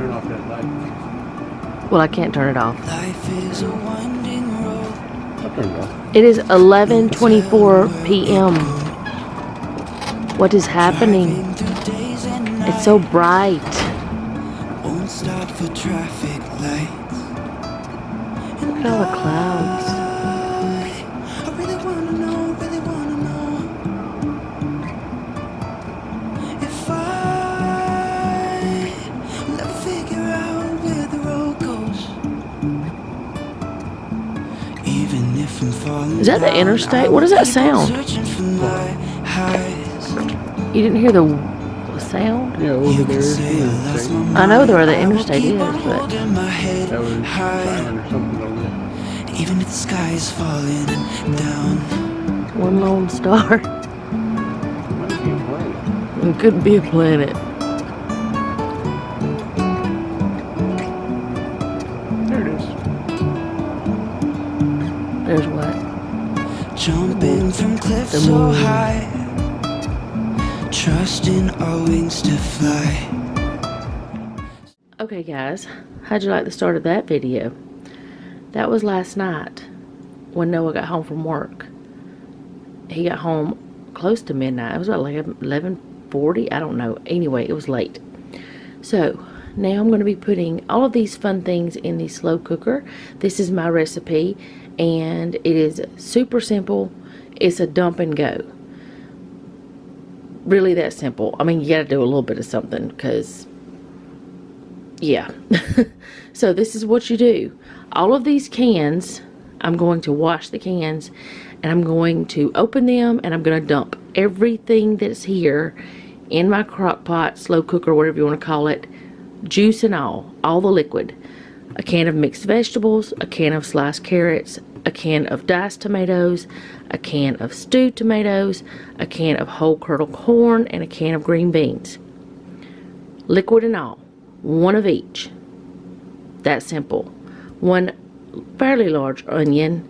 turn off that light. Well, I can't turn it off. Life is a winding road. I'll turn it off. It is 11:24 p.m. What is happening? Driving through days and It's so bright. won't stop for traffic lights. Look at all the clouds. I really wanna know if I will ever figure out where the road goes. Even if I'm falling Is that the down, interstate? I What does will that keep sound? searching for my highs. You didn't hear the sound? Yeah, over You there. can say I lost my mind. I know where the I will interstate keep is, on but holding my head That was high. Simon or something over there. Even if the sky is falling down. one lone star. Might be a planet. It couldn't be a planet. There it is. There's what? Jumping from cliffs The so moon. high, trusting our wings to fly. Okay, guys. How'd you like the start of that video? That was last night when Noah got home from work. He got home close to midnight. It was about like 11:40. I don't know. Anyway, it was late. So now I'm going to be putting all of these fun things in the slow cooker. This is my recipe, and it is super simple. It's a dump and go. Really that simple. I mean, you got to do a little bit of something because, yeah. So this is what you do. All of these cans, I'm going to wash the cans, and I'm going to open them, and I'm going to dump everything that's here in my crock pot, slow cooker, whatever you want to call it, juice and all the liquid. A can of mixed vegetables, a can of sliced carrots, a can of diced tomatoes, a can of stewed tomatoes, a can of whole kernel corn, and a can of green beans. Liquid and all, one of each. That simple. One fairly large onion,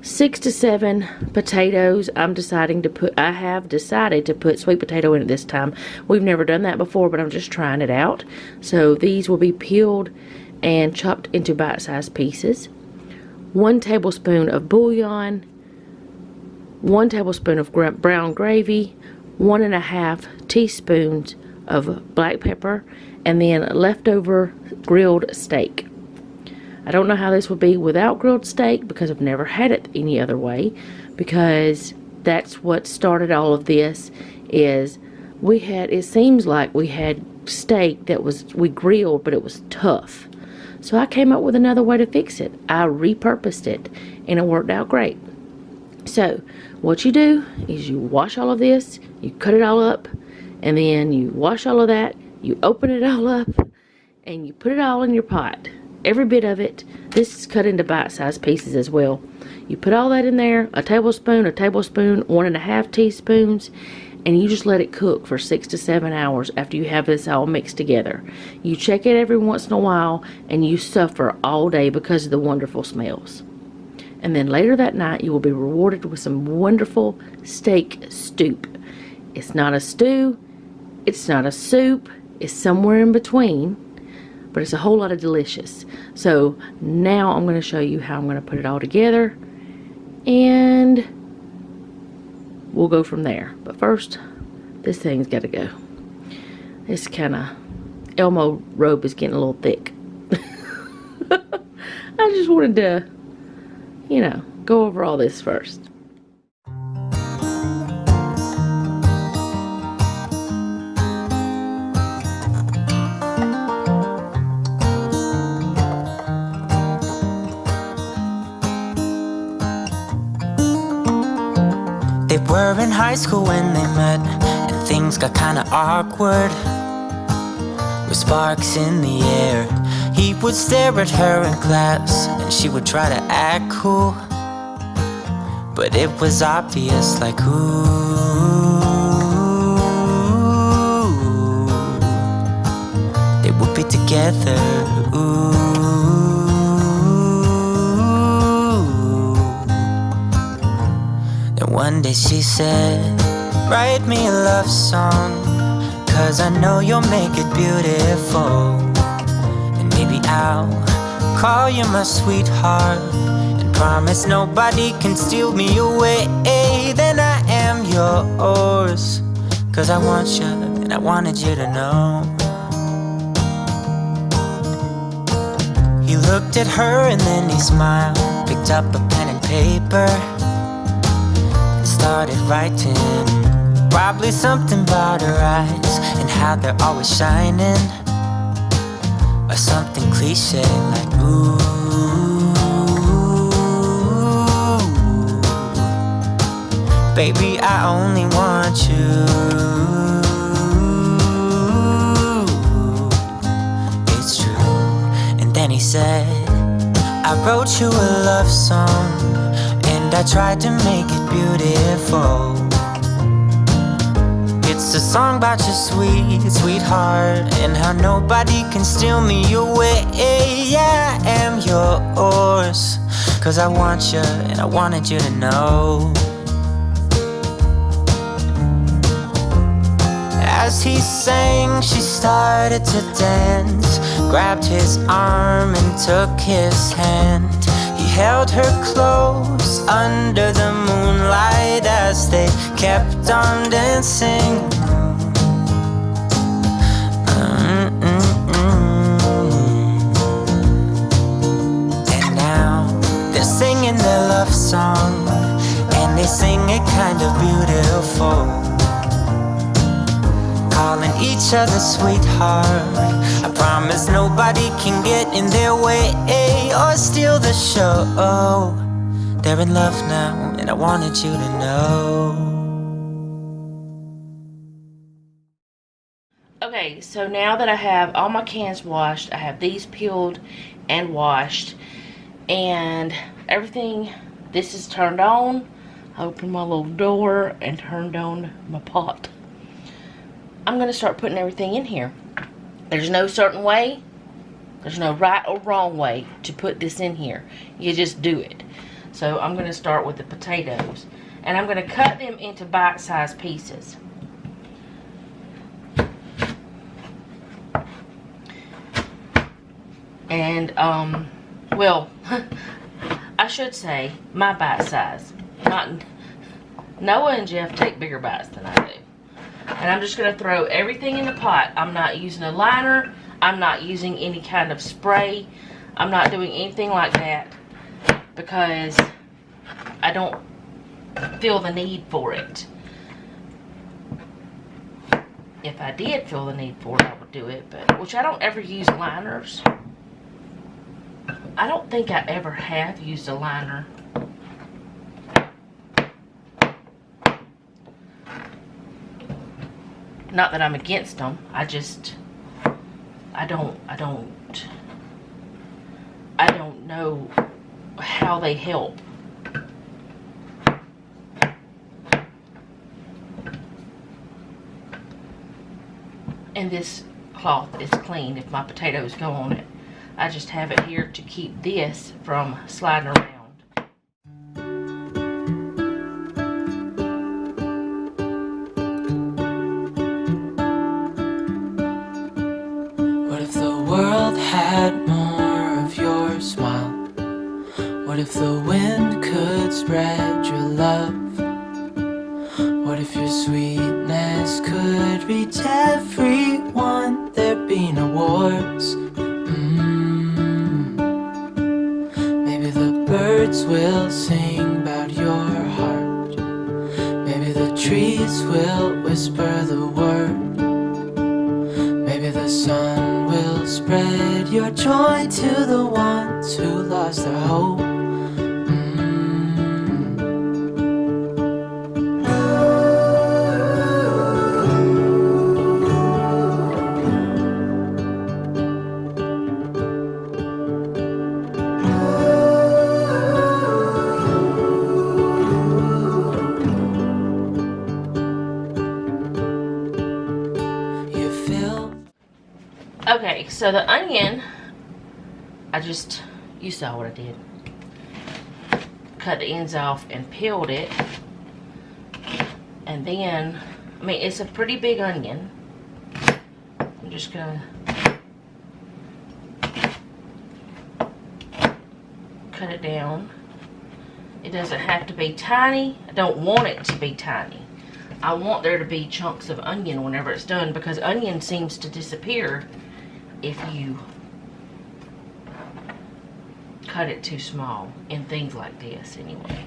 6 to 7 potatoes. I have decided to put sweet potato in it this time. We've never done that before, but I'm just trying it out. So these will be peeled and chopped into bite-sized pieces. 1 tablespoon of bouillon, 1 tablespoon of brown gravy, 1.5 teaspoons of black pepper, and then leftover grilled steak. I don't know how this would be without grilled steak because I've never had it any other way, because that's what started all of this. Is it seems like we had steak that we grilled, but it was tough. So I came up with another way to fix it. I repurposed it, and it worked out great. So what you do is you wash all of this, you cut it all up, and then you wash all of that, you open it all up, and you put it all in your pot. Every bit of it. This is cut into bite-sized pieces as well. You put all that in there, a tablespoon, 1.5 teaspoons, and you just let it cook for 6 to 7 hours after you have this all mixed together. You check it every once in a while, and you suffer all day because of the wonderful smells. And then later that night, you will be rewarded with some wonderful steak soup. It's not a stew, it's not a soup, it's somewhere in between, but it's a whole lot of delicious. So now I'm going to show you how I'm going to put it all together, and we'll go from there. But first, this thing's got to go. This kind of Elmo robe is getting a little thick. I just wanted to, go over all this first. They were in high school when they met, and things got kinda awkward. With sparks in the air, he would stare at her in class, and she would try to act cool. But it was obvious, like, ooh, they would be together, ooh. Then one day she said, write me a love song, 'cause I know you'll make it beautiful. Baby, I'll call you my sweetheart and promise nobody can steal me away. Then I am yours, 'cause I want you and I wanted you to know. He looked at her and then he smiled, picked up a pen and paper and started writing. Probably something about her eyes and how they're always shining, or something cliche like ooh. Baby, I only want you. It's true. And then he said, I wrote you a love song and I tried to make it beautiful. It's a song about your sweet, sweetheart and how nobody can steal me away. Yeah, I am yours, 'cause I want you and I wanted you to know. As he sang, she started to dance, grabbed his arm and took his hand. He held her close under the moonlight as they kept on dancing. And now they're singing their love song, and they sing it kind of beautiful, calling each other sweetheart. I promise nobody can get in their way or steal the show. They're in love now, and I wanted you to know. Okay, so now that I have all my cans washed, I have these peeled and washed, and everything, this is turned on. I opened my little door and turned on my pot. I'm going to start putting everything in here. There's no certain way. There's no right or wrong way to put this in here. You just do it. So I'm going to start with the potatoes. And I'm going to cut them into bite-sized pieces. And, well, I should say my bite size. Noah and Jeff take bigger bites than I do. And I'm just going to throw everything in the pot. I'm not using a liner. I'm not using any kind of spray. I'm not doing anything like that because I don't feel the need for it. If I did feel the need for it, I would do it. But which I don't ever use liners. I don't think I ever have used a liner. Not that I'm against them. I don't know how they help. And this cloth is clean if my potatoes go on it. I just have it here to keep this from sliding around. What if the world had more of your smile? What if the wind could spread your love? What if your sweetness could reach everyone? There'd be no wars. Maybe the birds will sing about your heart. Maybe the trees will whisper the word. Maybe the sun will spread your joy to the ones who lost their hope. Okay, so the onion, you saw what I did. Cut the ends off and peeled it. And then, I mean, it's a pretty big onion. I'm just gonna cut it down. It doesn't have to be tiny. I don't want it to be tiny. I want there to be chunks of onion whenever it's done, because onion seems to disappear if you cut it too small in things like this anyway.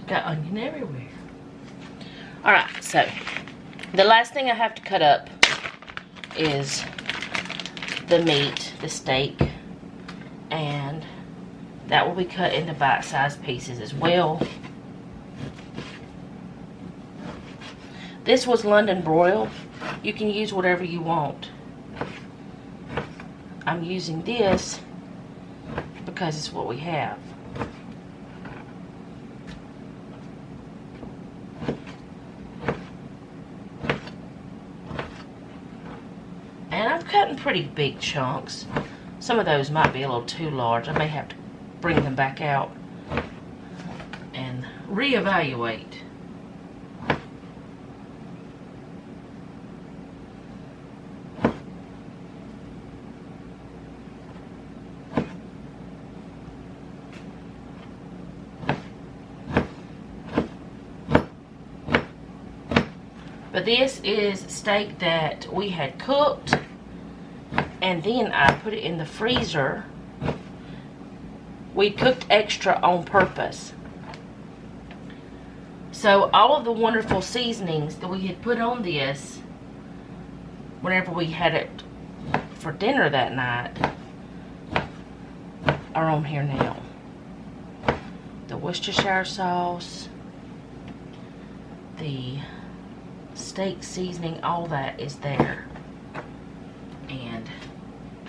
Got onion everywhere. Alright, so the last thing I have to cut up is the meat, the steak, and that will be cut into bite-sized pieces as well. This was London broil. You can use whatever you want. I'm using this because it's what we have. And I'm cutting pretty big chunks. Some of those might be a little too large. I may have to bring them back out and reevaluate. But this is steak that we had cooked, and then I put it in the freezer. We cooked extra on purpose. So all of the wonderful seasonings that we had put on this whenever we had it for dinner that night are on here now. The Worcestershire sauce, the steak seasoning, all that is there, and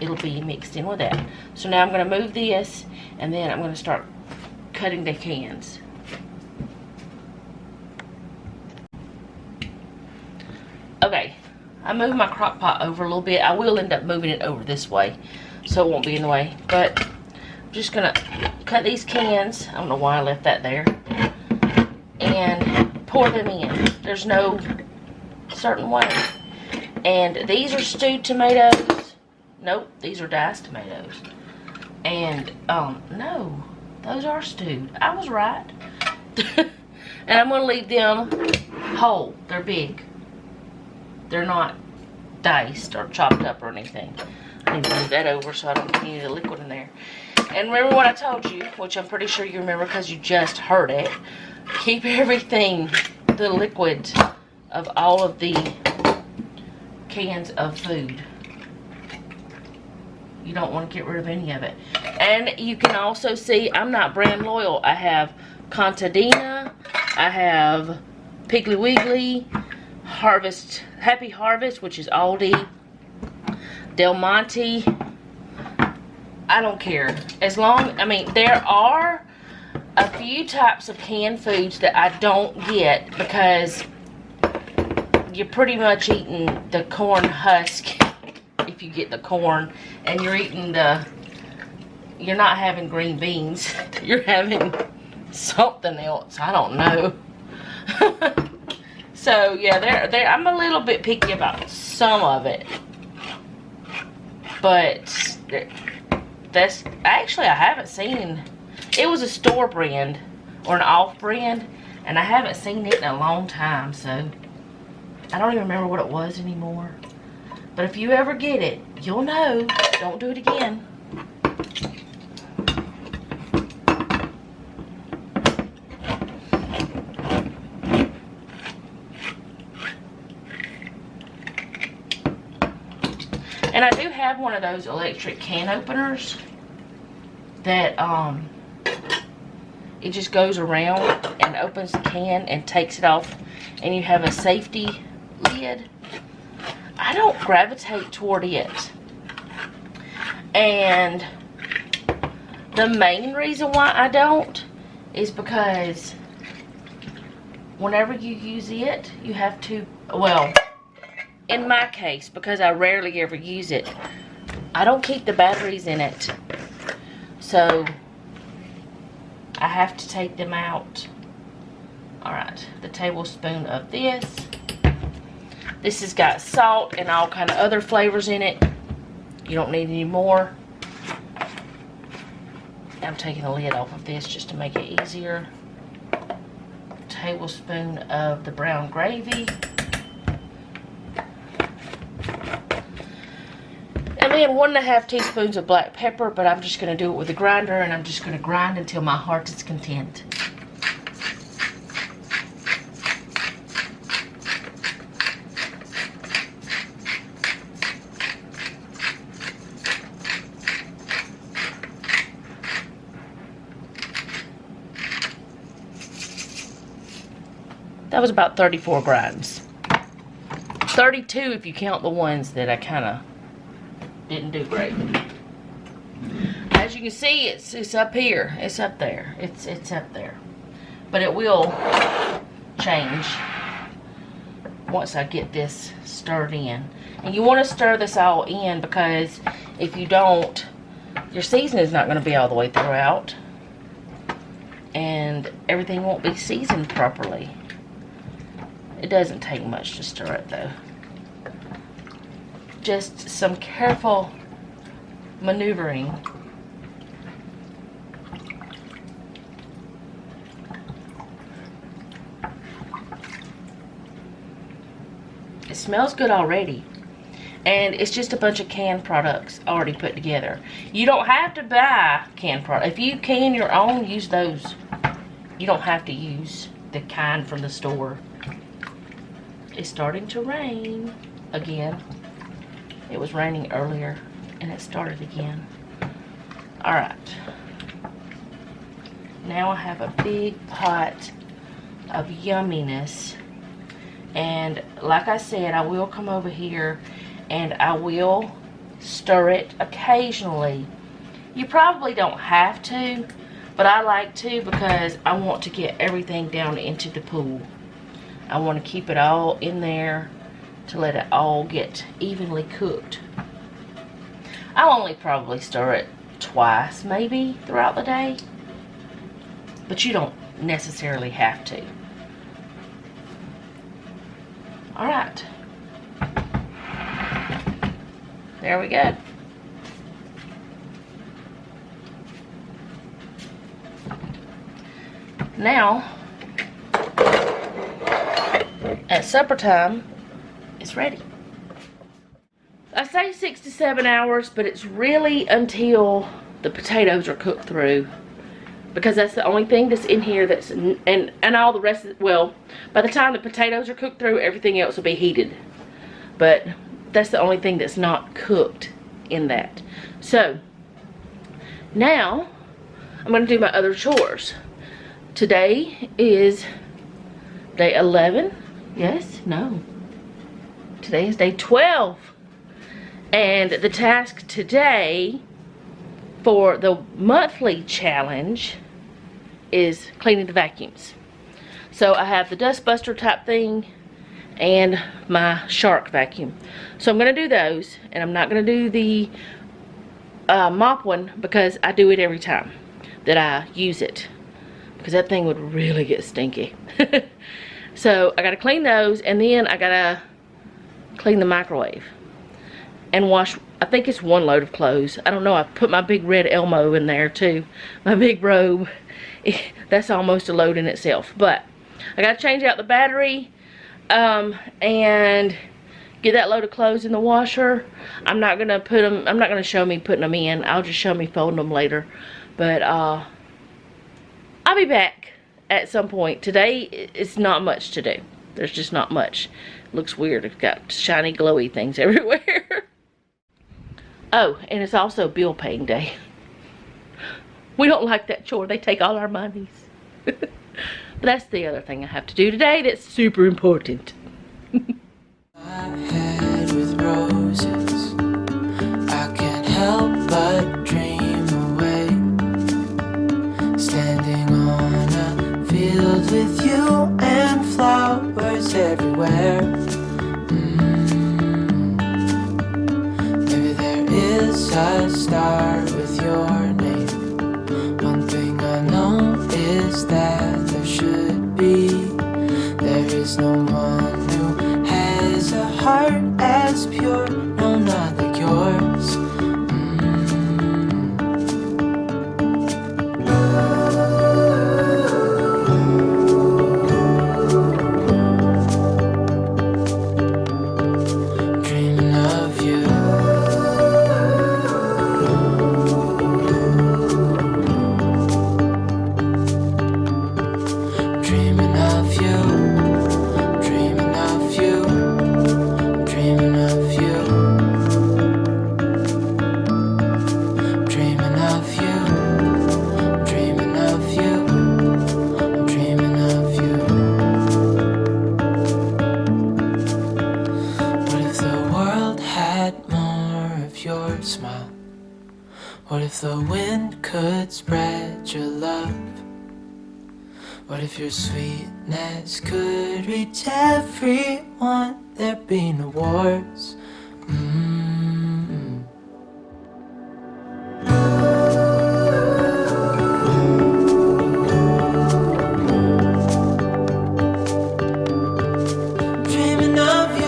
it'll be mixed in with that. So now I'm going to move this, and then I'm going to start cutting the cans. Okay, I moved my crock pot over a little bit. I will end up moving it over this way so it won't be in the way, but I'm just going to cut these cans. I don't know why I left that there, and pour them in. There's no certain way. And these are stewed tomatoes. Nope, these are diced tomatoes. And no, those are stewed. I was right. And I'm going to leave them whole. They're big. They're not diced or chopped up or anything. I need to move that over so I don't get any of the liquid in there. And remember what I told you, which I'm pretty sure you remember because you just heard it. Keep everything, the liquid of all of the cans of food. You don't want to get rid of any of it. And you can also see I'm not brand loyal. I have Contadina, I have Piggly Wiggly, Harvest, Happy Harvest, which is Aldi, Del Monte. I don't care. As long, I mean, there are a few types of canned foods that I don't get because you're pretty much eating the corn husk if you get the corn, and you're eating the, you're not having green beans, you're having something else. I don't know. So yeah, I'm a little bit picky about some of it, but that's actually, I haven't seen, it was a store brand or an off brand, and I haven't seen it in a long time, so I don't even remember what it was anymore. But if you ever get it, you'll know. Don't do it again. And I do have one of those electric can openers that it just goes around and opens the can and takes it off, and you have a safety lid. I don't gravitate toward it. And the main reason why I don't is because whenever you use it, you have to, well, in my case, because I rarely ever use it, I don't keep the batteries in it. So I have to take them out. Alright, the tablespoon of this. This has got salt and all kind of other flavors in it. You don't need any more. I'm taking the lid off of this just to make it easier. Tablespoon of the brown gravy. And then 1.5 teaspoons of black pepper, but I'm just going to do it with a grinder, and I'm just going to grind until my heart is content. That was about 34 grinds. 32 if you count the ones that I kind of didn't do great. As you can see, it's up here. It's up there. It's up there. But it will change once I get this stirred in. And you want to stir this all in, because if you don't, your seasoning is not going to be all the way throughout. And everything won't be seasoned properly. It doesn't take much to stir it though. Just some careful maneuvering. It smells good already. And it's just a bunch of canned products already put together. You don't have to buy canned products. If you can your own, use those. You don't have to use the kind from the store. It's starting to rain again. It was raining earlier and it started again. Alright. Now I have a big pot of yumminess. And like I said, I will come over here and I will stir it occasionally. You probably don't have to, but I like to because I want to get everything down into the pool. I want to keep it all in there to let it all get evenly cooked. I'll only probably stir it twice maybe throughout the day, but you don't necessarily have to. Alright, there we go. Now at supper time, it's ready. I say 6 to 7 hours, but it's really until the potatoes are cooked through, because that's the only thing that's in here that's, and all the rest of, well, by the time the potatoes are cooked through, everything else will be heated. But that's the only thing that's not cooked in that. So now I'm going to do my other chores. Today is day 11. Yes? No. Today is day 12. And the task today for the monthly challenge is cleaning the vacuums. So I have the dust buster type thing and my shark vacuum. So I'm going to do those, and I'm not going to do the mop one because I do it every time that I use it, because that thing would really get stinky. So I gotta clean those, and then I gotta clean the microwave and wash, I think it's 1 load of clothes. I don't know, I put my big red Elmo in there too. My big robe. That's almost a load in itself. But I gotta change out the battery and get that load of clothes in the washer. I'm not gonna show me putting them in. I'll just show me folding them later. But I'll be back at some point. Today, it's not much to do. There's just not much. It looks weird. It's got shiny, glowy things everywhere. Oh, and it's also bill paying day. We don't like that chore. They take all our monies. But that's the other thing I have to do today that's super important. My head with roses, I can't help but dream away, standing on a field with you and to start with your name. One thing I know is that there should be. There is no one who has a heart as pure, no, not like yours. What if the wind could spread your love? What if your sweetness could reach everyone? There'd be no wars. Dreaming of you.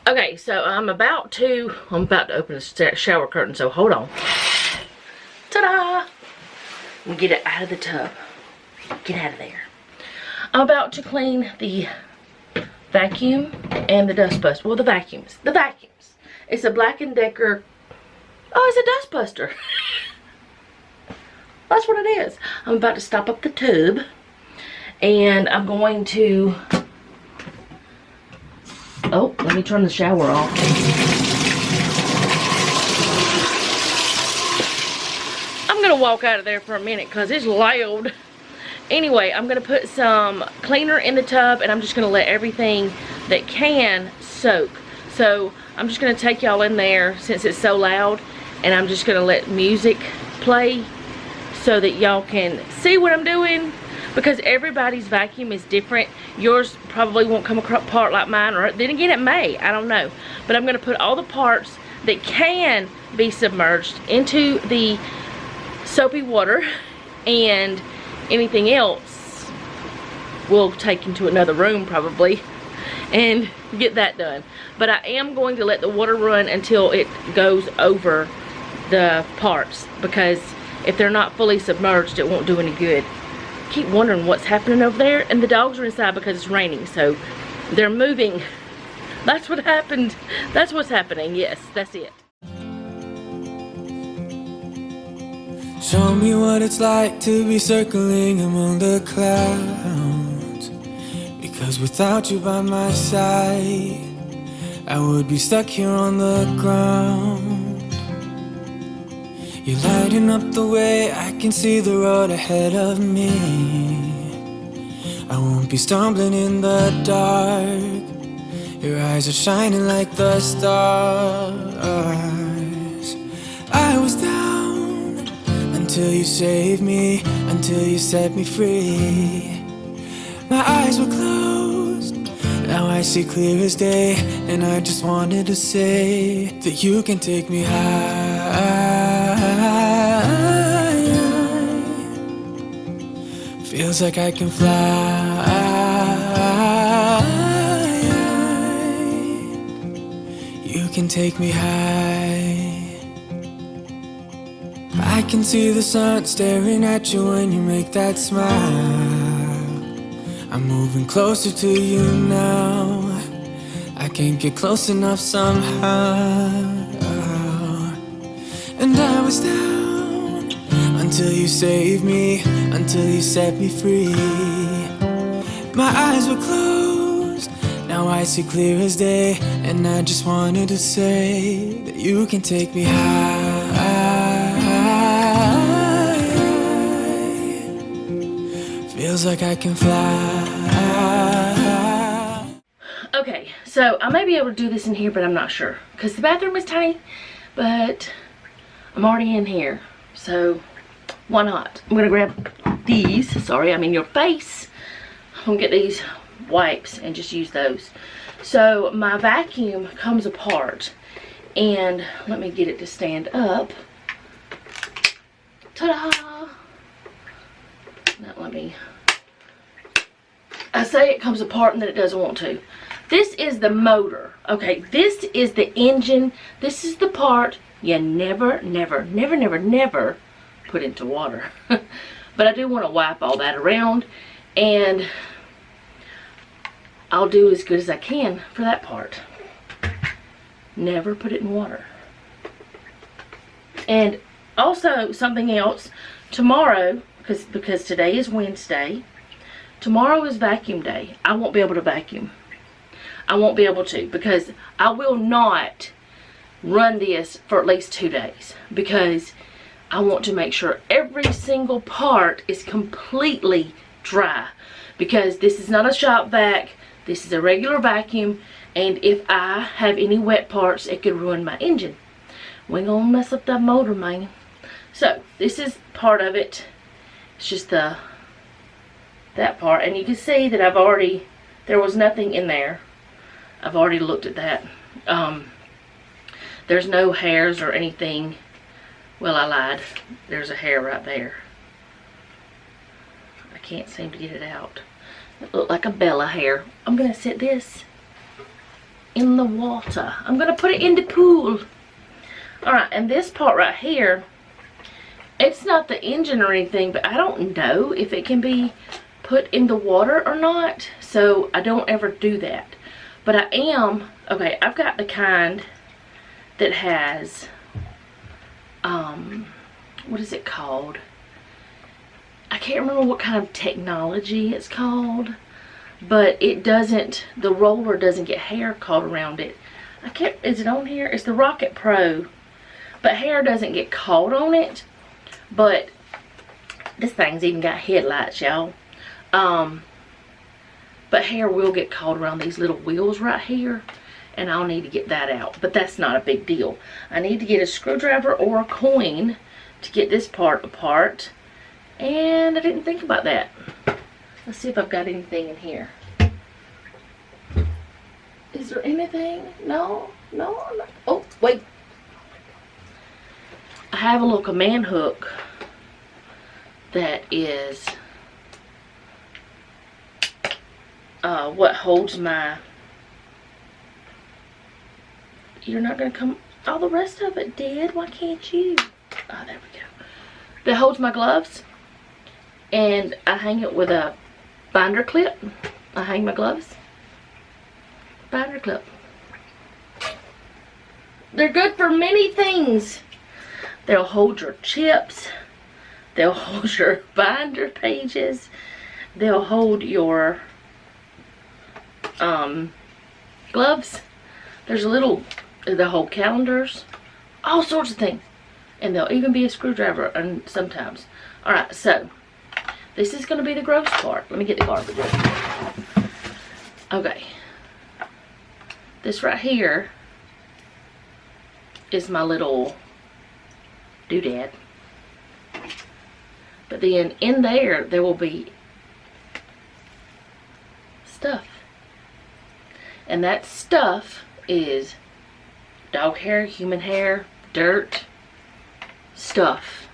Okay, so I'm about to open the shower curtain, so hold on. Ta-da! I'm gonna get it out of the tub. Get out of there. I'm about to clean the vacuum and the dust buster. Well, the vacuums. It's a Black & Decker. Oh, it's a dust buster. That's what it is. I'm about to stop up the tub, and I'm going to... Oh, let me turn the shower off. I'm gonna walk out of there for a minute because it's loud. Anyway, I'm gonna put some cleaner in the tub, and I'm just gonna let everything that can soak. So I'm just gonna take y'all in there since it's so loud, and I'm just gonna let music play so that y'all can see what I'm doing. Because everybody's vacuum is different. Yours probably won't come apart like mine, or then again it may, I don't know. But I'm gonna put all the parts that can be submerged into the soapy water, and anything else we'll take into another room probably and get that done. But I am going to let the water run until it goes over the parts, because if they're not fully submerged it won't do any good. Keep wondering what's happening over there, and the dogs are inside because it's raining, so they're moving. That's what happened. That's what's happening. Yes, that's it. Show me what it's like to be circling among the clouds, because without you by my side I would be stuck here on the ground. You're lighting up the way, I can see the road ahead of me. I won't be stumbling in the dark. Your eyes are shining like the stars. I was down until you saved me, until you set me free. My eyes were closed, now I see clear as day. And I just wanted to say that you can take me high. Feels like I can fly. You can take me high. I can see the sun staring at you when you make that smile. I'm moving closer to you now. I can't get close enough somehow. And I was down until you saved me, until you set me free. My eyes were closed, Now I see clear as day, and I just wanted to say that you can take me high. Feels like I can fly. Okay, so I may be able to do this in here, but I'm not sure. Because the bathroom is tiny, but I'm already in here. So, why not? I'm going to grab these. Sorry, I'm in your face. I'm going to get these wipes and just use those. So, my vacuum comes apart. And let me get it to stand up. Ta-da! Now, let me... I say it comes apart and then it doesn't want to. This is the motor. Okay, this is the engine. This is the part you never put into water. But I do want to wipe all that around, and I'll do as good as I can for that part. Never put it in water. And also something else, tomorrow, because today is Wednesday, tomorrow is vacuum day. I won't be able to vacuum. I won't be able to, because I will not run this for at least 2 days, because I want to make sure every single part is completely dry, because this is not a shop vac, this is a regular vacuum, and if I have any wet parts, it could ruin my engine. We ain't gonna mess up that motor, man. So this is part of it. It's just that part, and you can see that there was nothing in there. I've already looked at that. There's no hairs or anything. Well, I lied. There's a hair right there. I can't seem to get it out. It looked like a Bella hair. I'm going to set this in the water. I'm going to put it in the pool. Alright, and this part right here, it's not the engine or anything, but I don't know if it can be put in the water or not. So I don't ever do that. But I am, okay, I've got the kind that has, what is it called? I can't remember what kind of technology it's called, but it doesn't, the roller doesn't get hair caught around it. Is it on here? It's the Rocket Pro, but hair doesn't get caught on it. But this thing's even got headlights, y'all. But hair will get caught around these little wheels right here, and I'll need to get that out. But that's not a big deal. I need to get a screwdriver or a coin to get this part apart, and I didn't think about that. Let's see if I've got anything in here. Is there anything? No. Oh, wait. I have a little command hook that is what holds my... You're not going to come... All the rest of it did. Why can't you? Oh, there we go. That holds my gloves. And I hang it with a binder clip. I hang my gloves. Binder clip. They're good for many things. They'll hold your chips. They'll hold your binder pages. They'll hold your gloves. There's a little, they'll hold calendars. All sorts of things. And there'll even be a screwdriver and sometimes. Alright, so this is going to be the gross part. Let me get the garbage out. Okay. This right here is my little doodad. But then in there will be stuff. And that stuff is dog hair, human hair, dirt, stuff.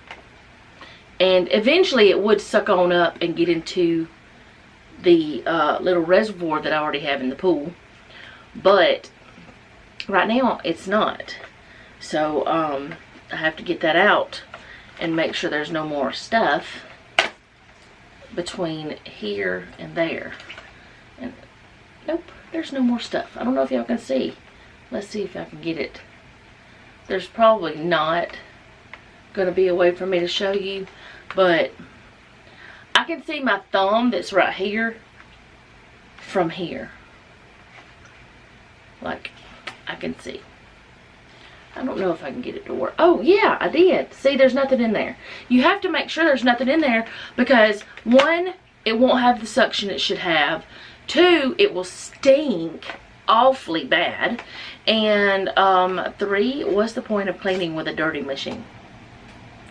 And eventually it would suck on up and get into the little reservoir that I already have in the pool. But right now it's not. So I have to get that out and make sure there's no more stuff between here and there. And nope, there's no more stuff. I don't know if y'all can see. Let's see if I can get it. There's probably not going to be a way for me to show you, but I can see my thumb that's right here from here. like I can see. I don't know if I can get it to work. Oh yeah, I did. See, there's nothing in there. You have to make sure there's nothing in there because 1, it won't have the suction it should have. 2, it will stink awfully bad. And 3, what's the point of cleaning with a dirty machine?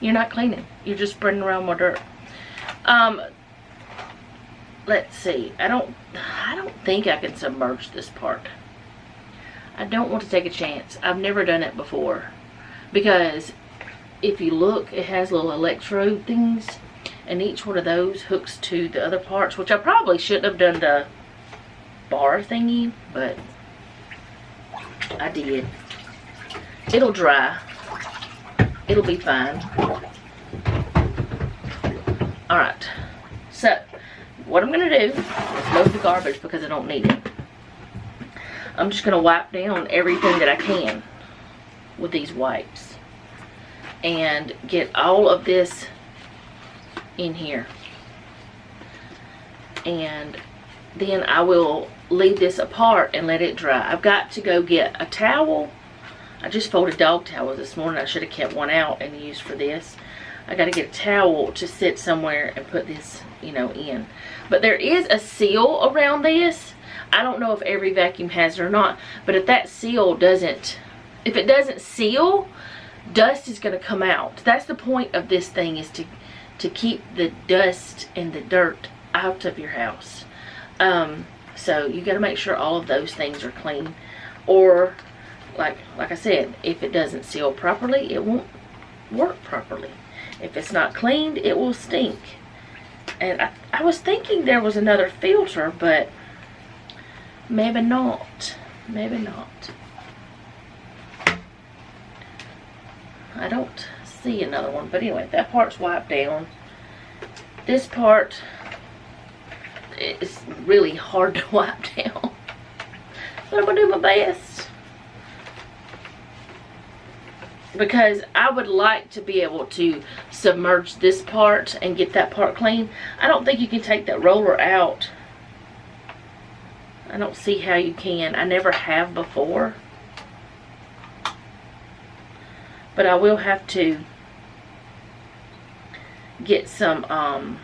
You're not cleaning. You're just spreading around more dirt. Let's see. I don't think I can submerge this part. I don't want to take a chance. I've never done it before. Because if you look, it has little electrode things. And each one of those hooks to the other parts. Which I probably shouldn't have done the bar thingy. But I did. It'll dry. It'll be fine. Alright. So, what I'm going to do is load the garbage because I don't need it. I'm just going to wipe down everything that I can with these wipes. And get all of this in here. And then I will leave this apart and let it dry. I've got to go get a towel. I just folded dog towels this morning. I should have kept one out and used for this. I got to get a towel to sit somewhere and put this, you know, in. But there is a seal around this. I don't know if every vacuum has it or not. But if that seal doesn't, if it doesn't seal, dust is going to come out. That's the point of this thing, is to keep the dust and the dirt out of your house. So you got to make sure all of those things are clean. Or, like I said, if it doesn't seal properly, it won't work properly. If it's not cleaned, it will stink. And I was thinking there was another filter, but maybe not. Maybe not. I don't see another one. But anyway, that part's wiped down. This part is really hard to wipe down. But I'm going to do my best. Because I would like to be able to submerge this part and get that part clean. I don't think you can take that roller out. I don't see how you can. I never have before. But I will have to get some, I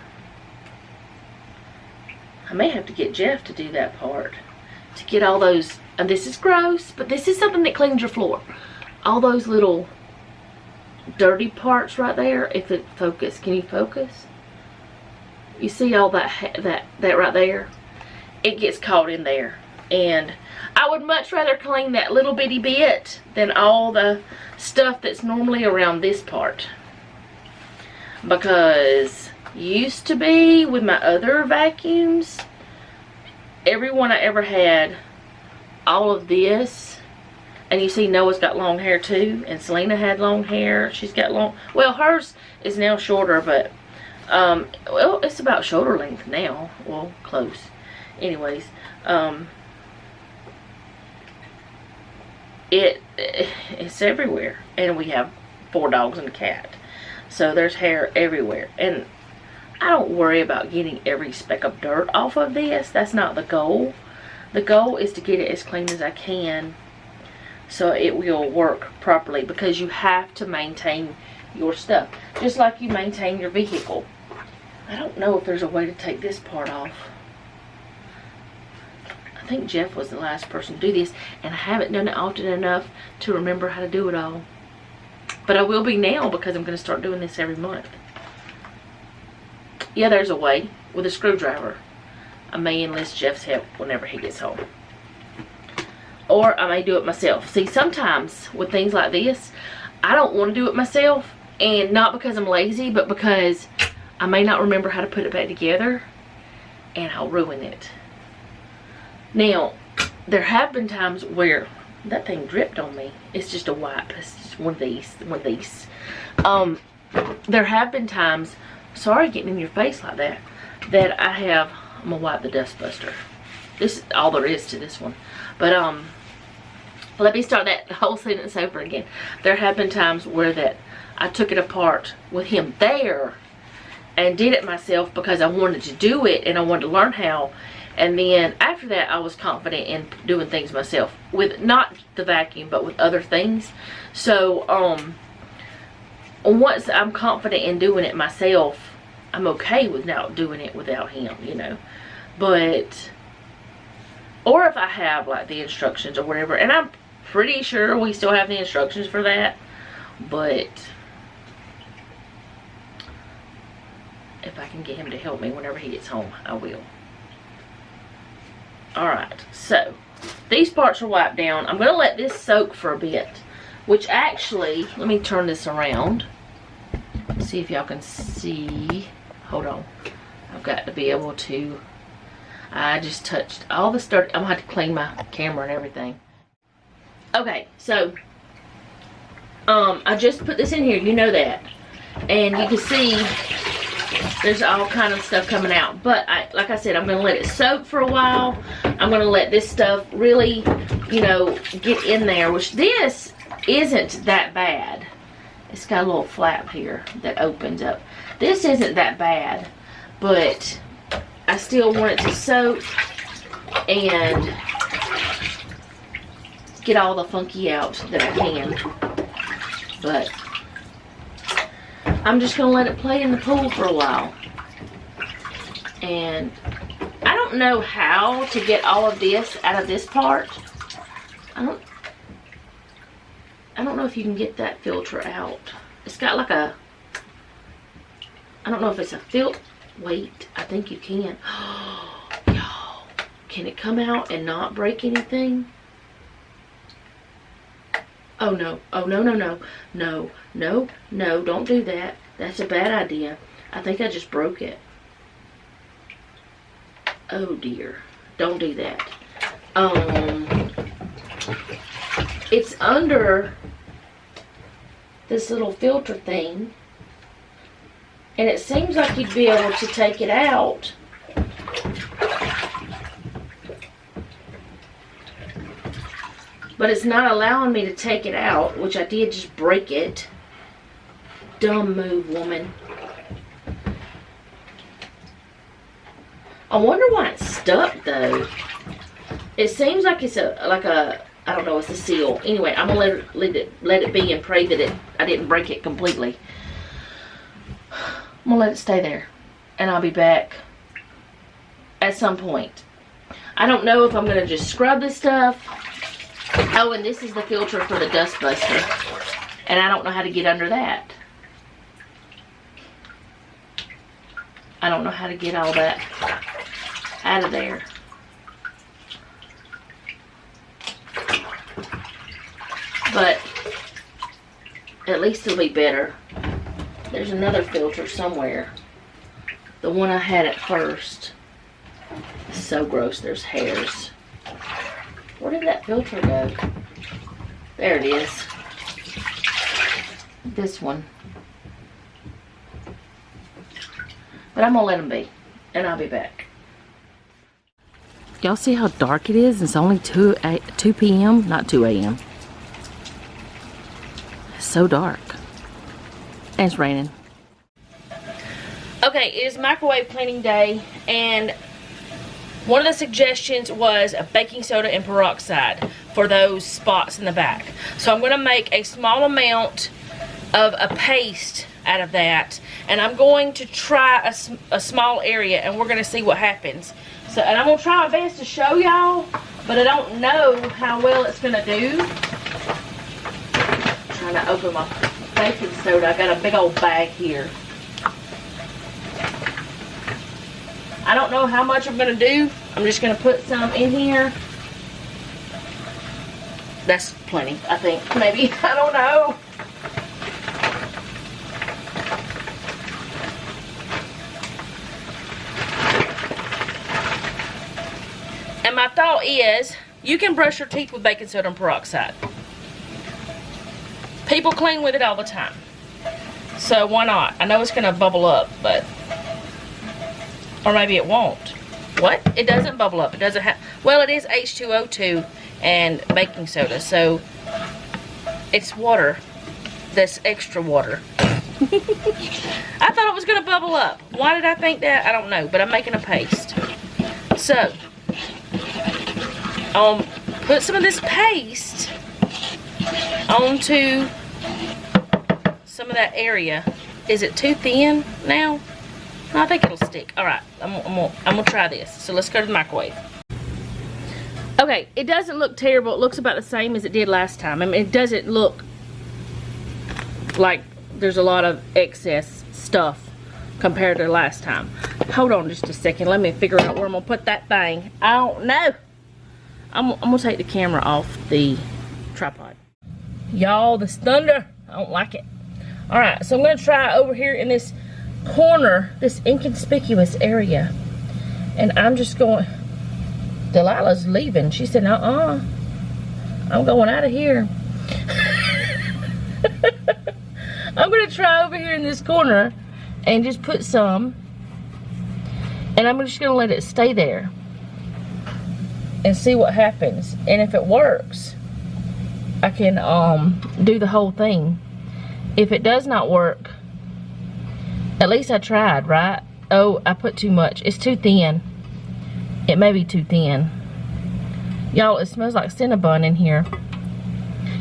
may have to get Jeff to do that part. To get all those, and this is gross, but this is something that cleans your floor. All those little dirty parts right there. If it focus, can you focus? You see all that right there? It gets caught in there. And I would much rather clean that little bitty bit than all the stuff that's normally around this part. Because used to be with my other vacuums, every one I ever had, all of this. And you see Noah's got long hair too. And Selena had long hair. She's got long... Well, hers is now shorter, but... well, it's about shoulder length now. Well, close. Anyways. It's everywhere. And we have 4 dogs and a cat. So there's hair everywhere. And I don't worry about getting every speck of dirt off of this. That's not the goal. The goal is to get it as clean as I can, so it will work properly, because you have to maintain your stuff. Just like you maintain your vehicle. I don't know if there's a way to take this part off. I think Jeff was the last person to do this, and I haven't done it often enough to remember how to do it all. But I will be now, because I'm going to start doing this every month. Yeah, there's a way. With a screwdriver. I may enlist Jeff's help whenever he gets home. Or I may do it myself. See, sometimes with things like this, I don't want to do it myself. And not because I'm lazy, but because I may not remember how to put it back together. And I'll ruin it. Now, there have been times where that thing dripped on me. It's just a wipe. It's just one of these. There have been times, sorry getting in your face like that, that I have, I'm going to wipe the dust buster. This is all there is to this one. But, let me start that whole sentence over again. There have been times where that I took it apart with him there and did it myself because I wanted to do it and I wanted to learn how. And then after that, I was confident in doing things myself with not the vacuum, but with other things. So once I'm confident in doing it myself, I'm okay with not doing it without him, you know. But, or if I have like the instructions or whatever, and I'm pretty sure we still have the instructions for that, but if I can get him to help me whenever he gets home, I will. Alright, so these parts are wiped down. I'm going to let this soak for a bit, which actually, let me turn this around. See if y'all can see. Hold on. I've got to be able to, I just touched all the dirt. I'm going to have to clean my camera and everything. Okay, so I just put this in here, you know that. And you can see there's all kind of stuff coming out. But like I said, I'm going to let it soak for a while. I'm going to let this stuff really, you know, get in there. Which this isn't that bad. It's got a little flap here that opens up. This isn't that bad. But I still want it to soak and get all the funky out that I can. But I'm just going to let it play in the pool for a while. And I don't know how to get all of this out of this part. I don't know if you can get that filter out. It's got like a, I don't know if it's a filter. Wait, I think you can. Y'all, can it come out and not break anything? Oh no, oh no, no, no, no, no, no, don't do that. That's a bad idea. I think I just broke it. Oh dear, don't do that. It's under this little filter thing, and it seems like you'd be able to take it out. But it's not allowing me to take it out, which I did just break it. Dumb move, woman. I wonder why it's stuck though. It seems like it's I don't know, it's a seal. Anyway, I'm gonna let it be and pray that I didn't break it completely. I'm gonna let it stay there, and I'll be back at some point. I don't know if I'm gonna just scrub this stuff. Oh, and this is the filter for the dust buster, and I don't know how to get under that. I don't know how to get all that out of there. But at least it'll be better. There's another filter somewhere. The one I had at first. It's so gross, there's hairs. Where did that filter go? There it is. This one. But I'm gonna let them be, and I'll be back. Y'all see how dark it is? It's only 2 p.m., not 2 a.m. It's so dark. And it's raining. Okay, it is microwave cleaning day, and one of the suggestions was a baking soda and peroxide for those spots in the back. So I'm going to make a small amount of a paste out of that, and I'm going to try a small area, and we're going to see what happens. So, and I'm going to try my best to show y'all, but I don't know how well it's going to do. I'm trying to open my baking soda. I got a big old bag here. I don't know how much I'm going to do. I'm just going to put some in here. That's plenty, I think. Maybe. I don't know. And my thought is, you can brush your teeth with baking soda and peroxide. People clean with it all the time. So why not? I know it's going to bubble up, but... Or maybe it won't. What? It doesn't bubble up. It doesn't have... Well, it is H2O2 and baking soda, so it's water. That's extra water. I thought it was going to bubble up. Why did I think that? I don't know, but I'm making a paste. So, put some of this paste onto some of that area. Is it too thin now? No, I think it'll stick. All right, I'm gonna try this. So let's go to the microwave. Okay, it doesn't look terrible. It looks about the same as it did last time. I mean, it doesn't look like there's a lot of excess stuff compared to last time. Hold on just a second. Let me figure out where I'm gonna put that thing. I don't know. I'm gonna take the camera off the tripod. Y'all, this thunder, I don't like it. All right, so I'm gonna try over here in this corner, this inconspicuous area, and I'm just going. Delilah's leaving. She said, I'm going out of here. I'm gonna try over here in this corner and just put some, and I'm just gonna let it stay there and see what happens. And if it works, I can do the whole thing. If it does not work, at least I tried, right? Oh, I put too much. It's too thin. It may be too thin. Y'all, it smells like Cinnabon in here.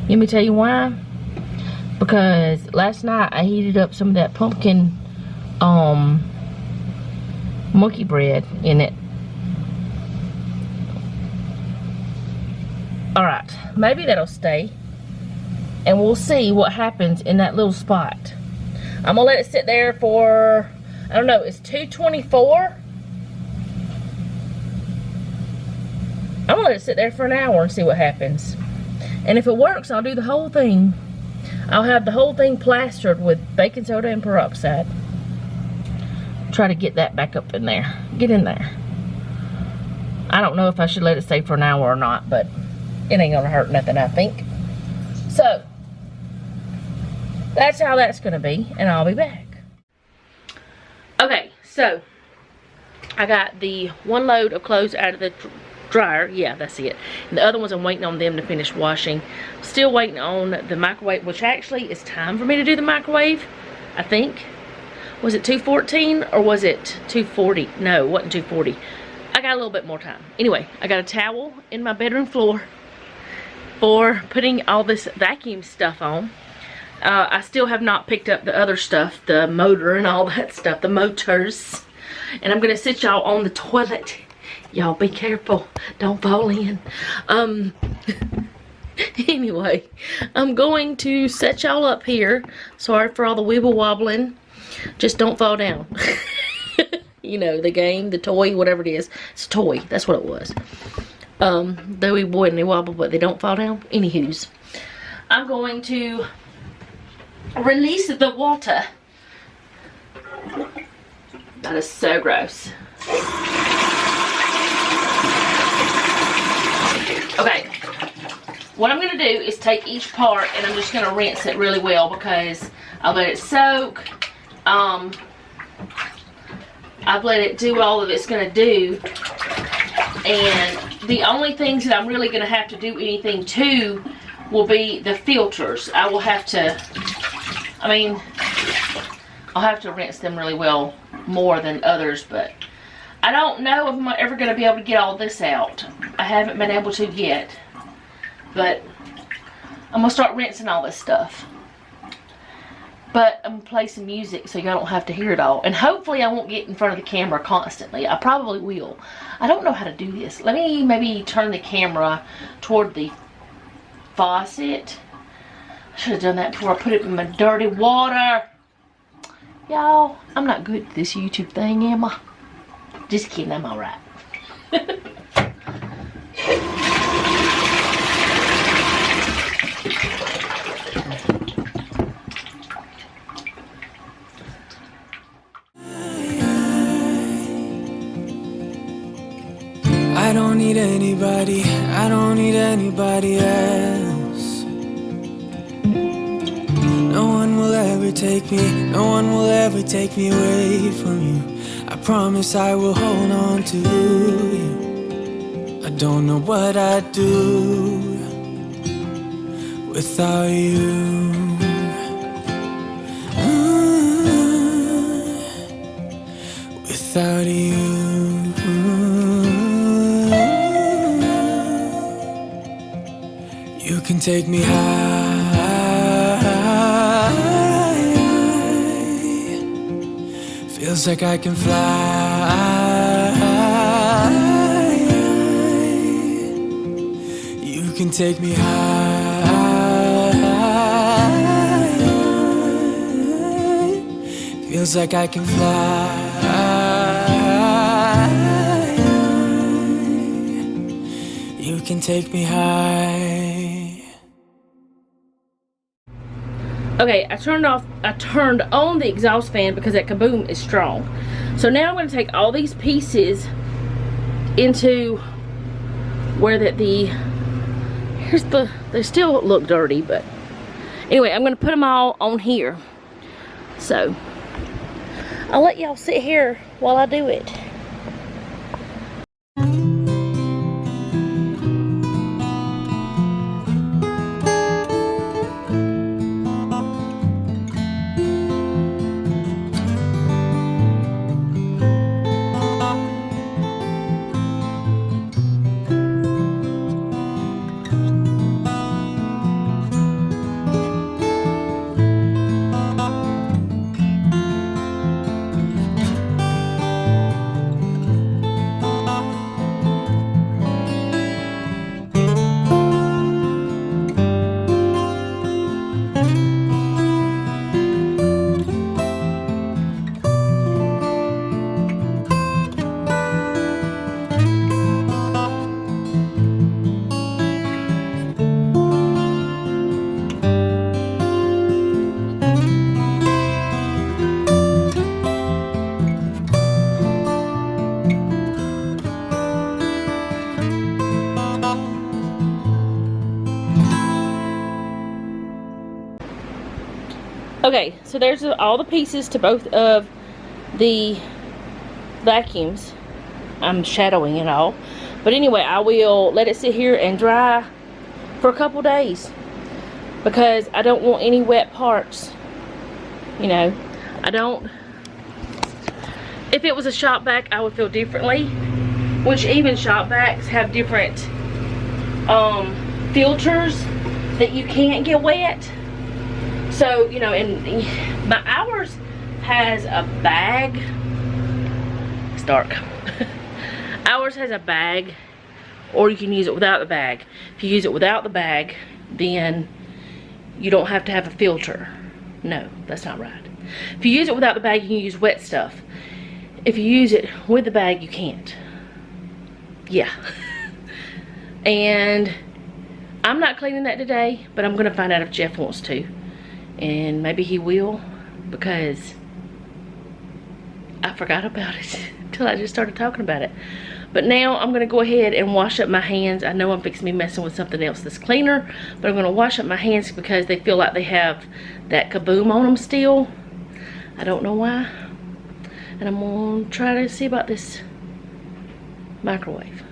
Let me tell you why. Because last night I heated up some of that pumpkin monkey bread in it. Alright, maybe that'll stay. And we'll see what happens in that little spot. I'm gonna let it sit there for, I don't know, it's 224. I'm gonna let it sit there for an hour and see what happens. And if it works, I'll do the whole thing. I'll have the whole thing plastered with baking soda and peroxide. Try to get that back up in there. Get in there. I don't know if I should let it stay for an hour or not, but it ain't gonna hurt nothing, I think. So, that's how that's gonna be, and I'll be back. Okay, so I got the one load of clothes out of the dryer. Yeah, that's it. And the other ones I'm waiting on them to finish washing. Still waiting on the microwave, which actually is time for me to do the microwave, I think. Was it 2:14 or was it 2:40? No, it wasn't 2:40. I got a little bit more time. Anyway, I got a towel in my bedroom floor for putting all this vacuum stuff on. I still have not picked up the other stuff, the motor and all that stuff, the motors. And I'm gonna sit y'all on the toilet. Y'all be careful, don't fall in. Anyway, I'm going to set y'all up here. Sorry for all the wibble wobbling. Just don't fall down. You know, the game, the toy, whatever it is. It's a toy, that's what it was. They boy and they wobble, but they don't fall down. Anywho's, I'm going to release the water. That is so gross. Okay, what I'm going to do is take each part and I'm just going to rinse it really well because I'll let it soak. I've let it do all of it's going to do. And the only things that I'm really going to have to do anything to will be the filters. I will have to, I'll have to rinse them really well more than others, but I don't know if I'm ever going to be able to get all this out. I haven't been able to yet, but I'm going to start rinsing all this stuff. But I'm going to play some music so y'all don't have to hear it all. And hopefully I won't get in front of the camera constantly. I probably will. I don't know how to do this. Let me maybe turn the camera toward the faucet. I should have done that before I put it in my dirty water. Y'all, I'm not good at this YouTube thing, am I? Just kidding, I'm alright. I don't need anybody, I don't need anybody else. No one will ever take me, no one will ever take me away from you. I promise I will hold on to you. I don't know what I'd do without you. Without you. take me high. Feels like I can fly. You can take me high. Feels like I can fly. You can take me high. Okay, I turned on the exhaust fan because that kaboom is strong. So now I'm going to take all these pieces into where they still look dirty, but anyway, I'm going to put them all on here. So I'll let y'all sit here while I do it. Okay, so there's all the pieces to both of the vacuums. I'm shadowing it all. But anyway, I will let it sit here and dry for a couple days because I don't want any wet parts. You know, I don't. If it was a shop vac, I would feel differently, which even shop vacs have different filters that you can't get wet. So, you know, and ours has a bag. It's dark. Ours has a bag, or you can use it without the bag. If you use it without the bag, then you don't have to have a filter. No, that's not right. If you use it without the bag, you can use wet stuff. If you use it with the bag, you can't. Yeah. And I'm not cleaning that today, but I'm gonna find out if Jeff wants to. And maybe he will, because I forgot about it until I just started talking about it. But now I'm gonna go ahead and wash up my hands. I know I'm fixing to be messing with something else that's cleaner, but I'm gonna wash up my hands because they feel like they have that kaboom on them still. I don't know why. And I'm gonna try to see about this microwave.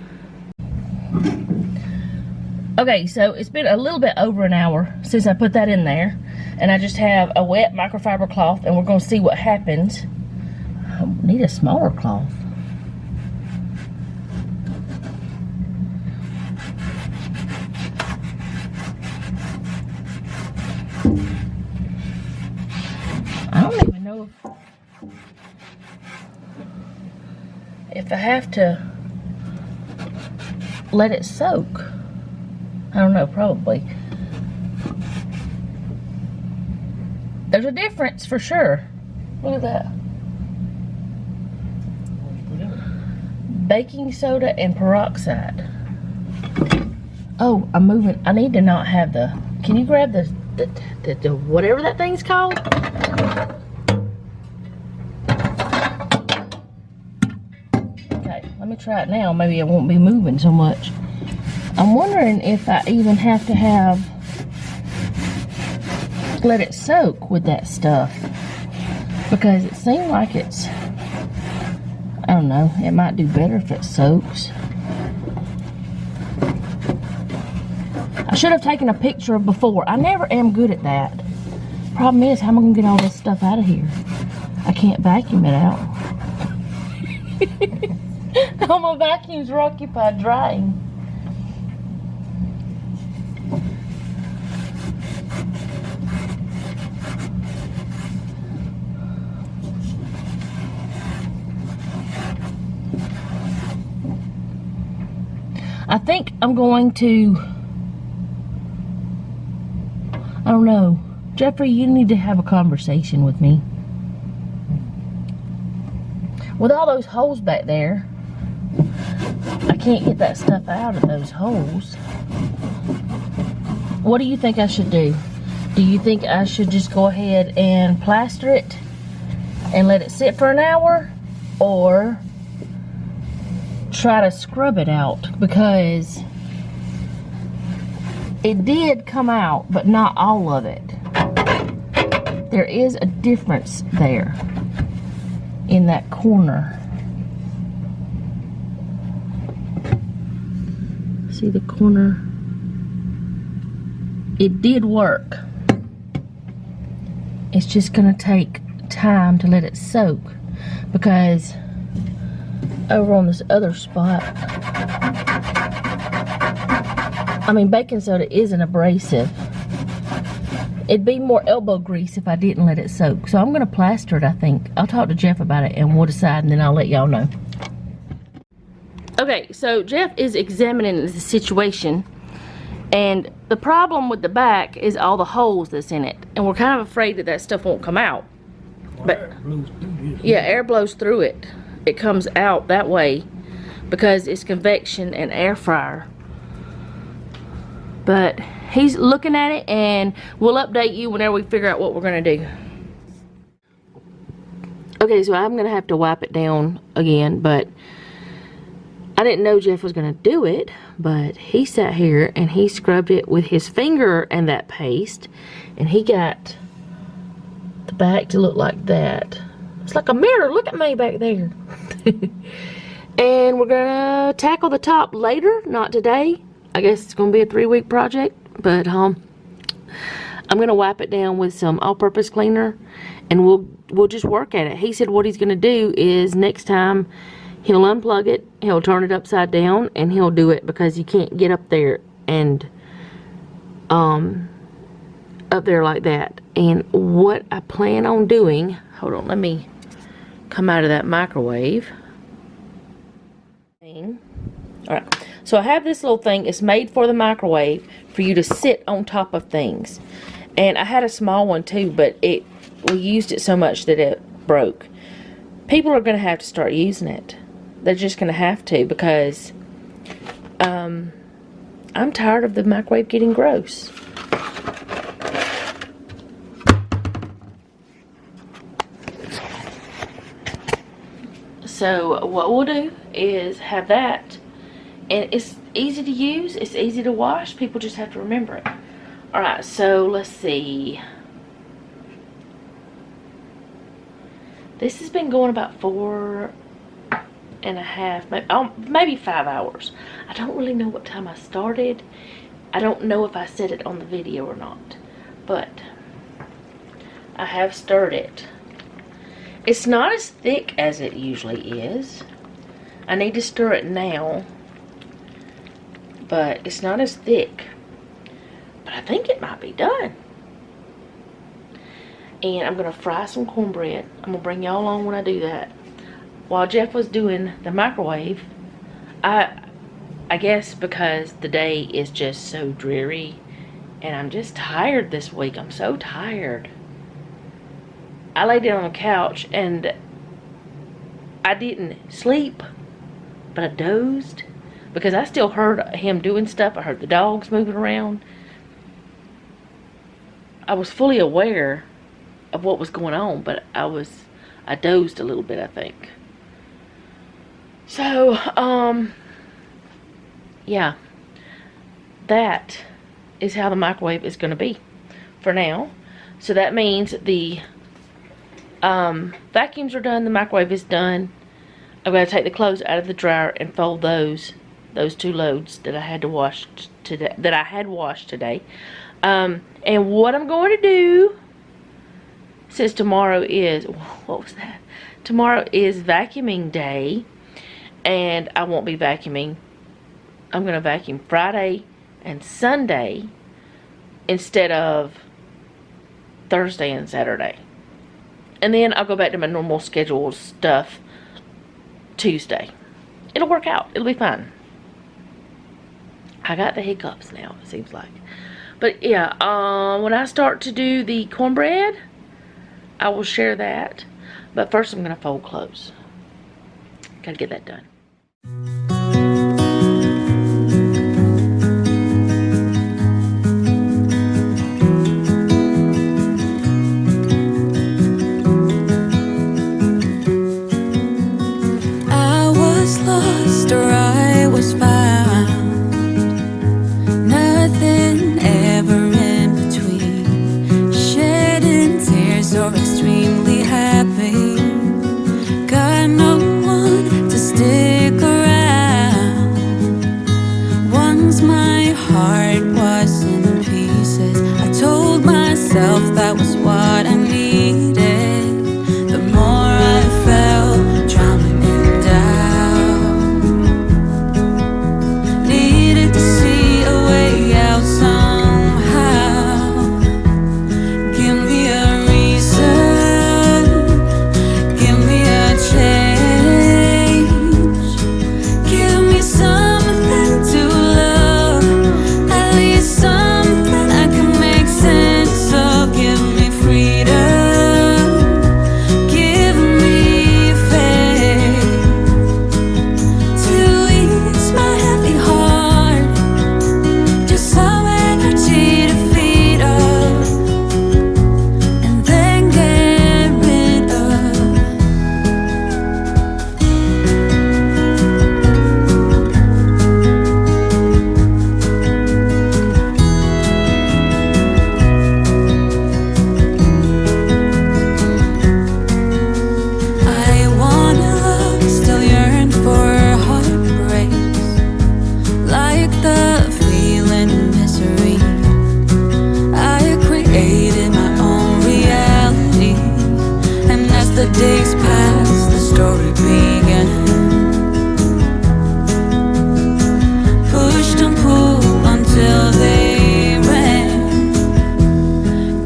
Okay, so it's been a little bit over an hour since I put that in there. And I just have a wet microfiber cloth, and we're gonna see what happens. I need a smaller cloth. I don't even know if I have to let it soak. I don't know, probably. There's a difference for sure. Look at that. Baking soda and peroxide. Oh, I'm moving. I need to not have the. Can you grab the whatever that thing's called? Okay, let me try it now. Maybe it won't be moving so much. I'm wondering if I even have to have. Let it soak with that stuff, because it seemed like it's, I don't know, it might do better if it soaks. I should have taken a picture of before. I never am good at that. Problem is, how am I gonna get all this stuff out of here? I can't vacuum it out. All my vacuums are occupied drying. I think I'm going to, I don't know. Jeffrey, you need to have a conversation with me. With all those holes back there, I can't get that stuff out of those holes. What do you think I should do? Do you think I should just go ahead and plaster it and let it sit for an hour? Or try to scrub it out? Because it did come out, but not all of it. There is a difference there in that corner. See the corner? It did work. It's just gonna take time to let it soak, because over on this other spot, I mean, baking soda is an abrasive. It'd be more elbow grease if I didn't let it soak. So I'm gonna plaster it, I think. I'll talk to Jeff about it and we'll decide, and then I'll let y'all know. Okay, so Jeff is examining the situation, and the problem with the back is all the holes that's in it, and we're kind of afraid that that stuff won't come out. But yeah, air blows through it. It comes out that way because it's convection and air fryer. But he's looking at it, and we'll update you whenever we figure out what we're gonna do. Okay, so I'm gonna have to wipe it down again, but I didn't know Jeff was gonna do it, but he sat here and he scrubbed it with his finger and that paste, and he got the back to look like that. It's like a mirror. Look at me back there. And we're gonna tackle the top later, not today. I guess it's gonna be a 3-week project, but I'm gonna wipe it down with some all-purpose cleaner, and we'll just work at it. He said what he's gonna do is next time he'll unplug it, he'll turn it upside down, and he'll do it, because you can't get up there and up there like that. And what I plan on doing, hold on, let me come out of that microwave. Alright, so I have this little thing. It's made for the microwave for you to sit on top of things. And I had a small one too, but we used it so much that it broke. People are going to have to start using it. They're just going to have to, because I'm tired of the microwave getting gross. So what we'll do is have that, and it's easy to use, it's easy to wash, people just have to remember it. Alright, so let's see. This has been going about 4.5, maybe 5 hours. I don't really know what time I started. I don't know if I said it on the video or not, but I have stirred it. It's not as thick as it usually is. I need to stir it now, but it's not as thick. But I think it might be done. And I'm gonna fry some cornbread. I'm gonna bring y'all along when I do that. While Jeff was doing the microwave, I guess because the day is just so dreary, and I'm just tired this week. I'm so tired. I laid down on the couch and I didn't sleep, but I dozed, because I still heard him doing stuff. I heard the dogs moving around. I was fully aware of what was going on, but I dozed a little bit, I think. So, yeah, that is how the microwave is going to be for now. So that means the vacuums are done, the microwave is done. I'm going to take the clothes out of the dryer and fold those 2 loads that I had to wash today, and what I'm going to do, since tomorrow is, what was that? Tomorrow is vacuuming day, and I won't be vacuuming. I'm going to vacuum Friday and Sunday instead of Thursday and Saturday. And then I'll go back to my normal scheduled stuff Tuesday. It'll work out. It'll be fine. I got the hiccups now, it seems like. But yeah, when I start to do the cornbread, I will share that. But first I'm going to fold clothes. Gotta get that done. I was lost or I was found, nothing ever in between, shedding tears or extremely happy. Got no one to stick around. Once my heart was in pieces, I told myself that was what I needed. The more I felt drowning in doubt, needed to see a way out somehow. Give me a reason, give me a change, give me something to love, at least something I can make sense of. Give me freedom, give me faith, to ease my heavy heart, just some energy to feed up, and then get rid of. I wanna love, still yearn for heartbreaks, like the feeling of misery. I created my own reality, and as the days passed, the story began. Pushed and pulled until they ran.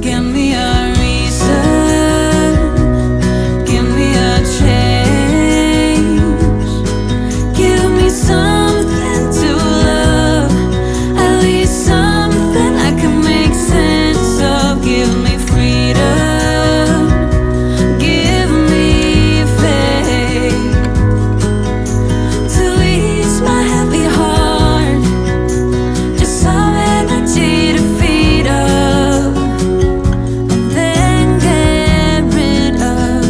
Give me a reason, give me a change, give me something to love, at least something I can make sense of. Give me freedom, give me faith, to ease my heavy heart, just some energy to feed up, and then get rid of.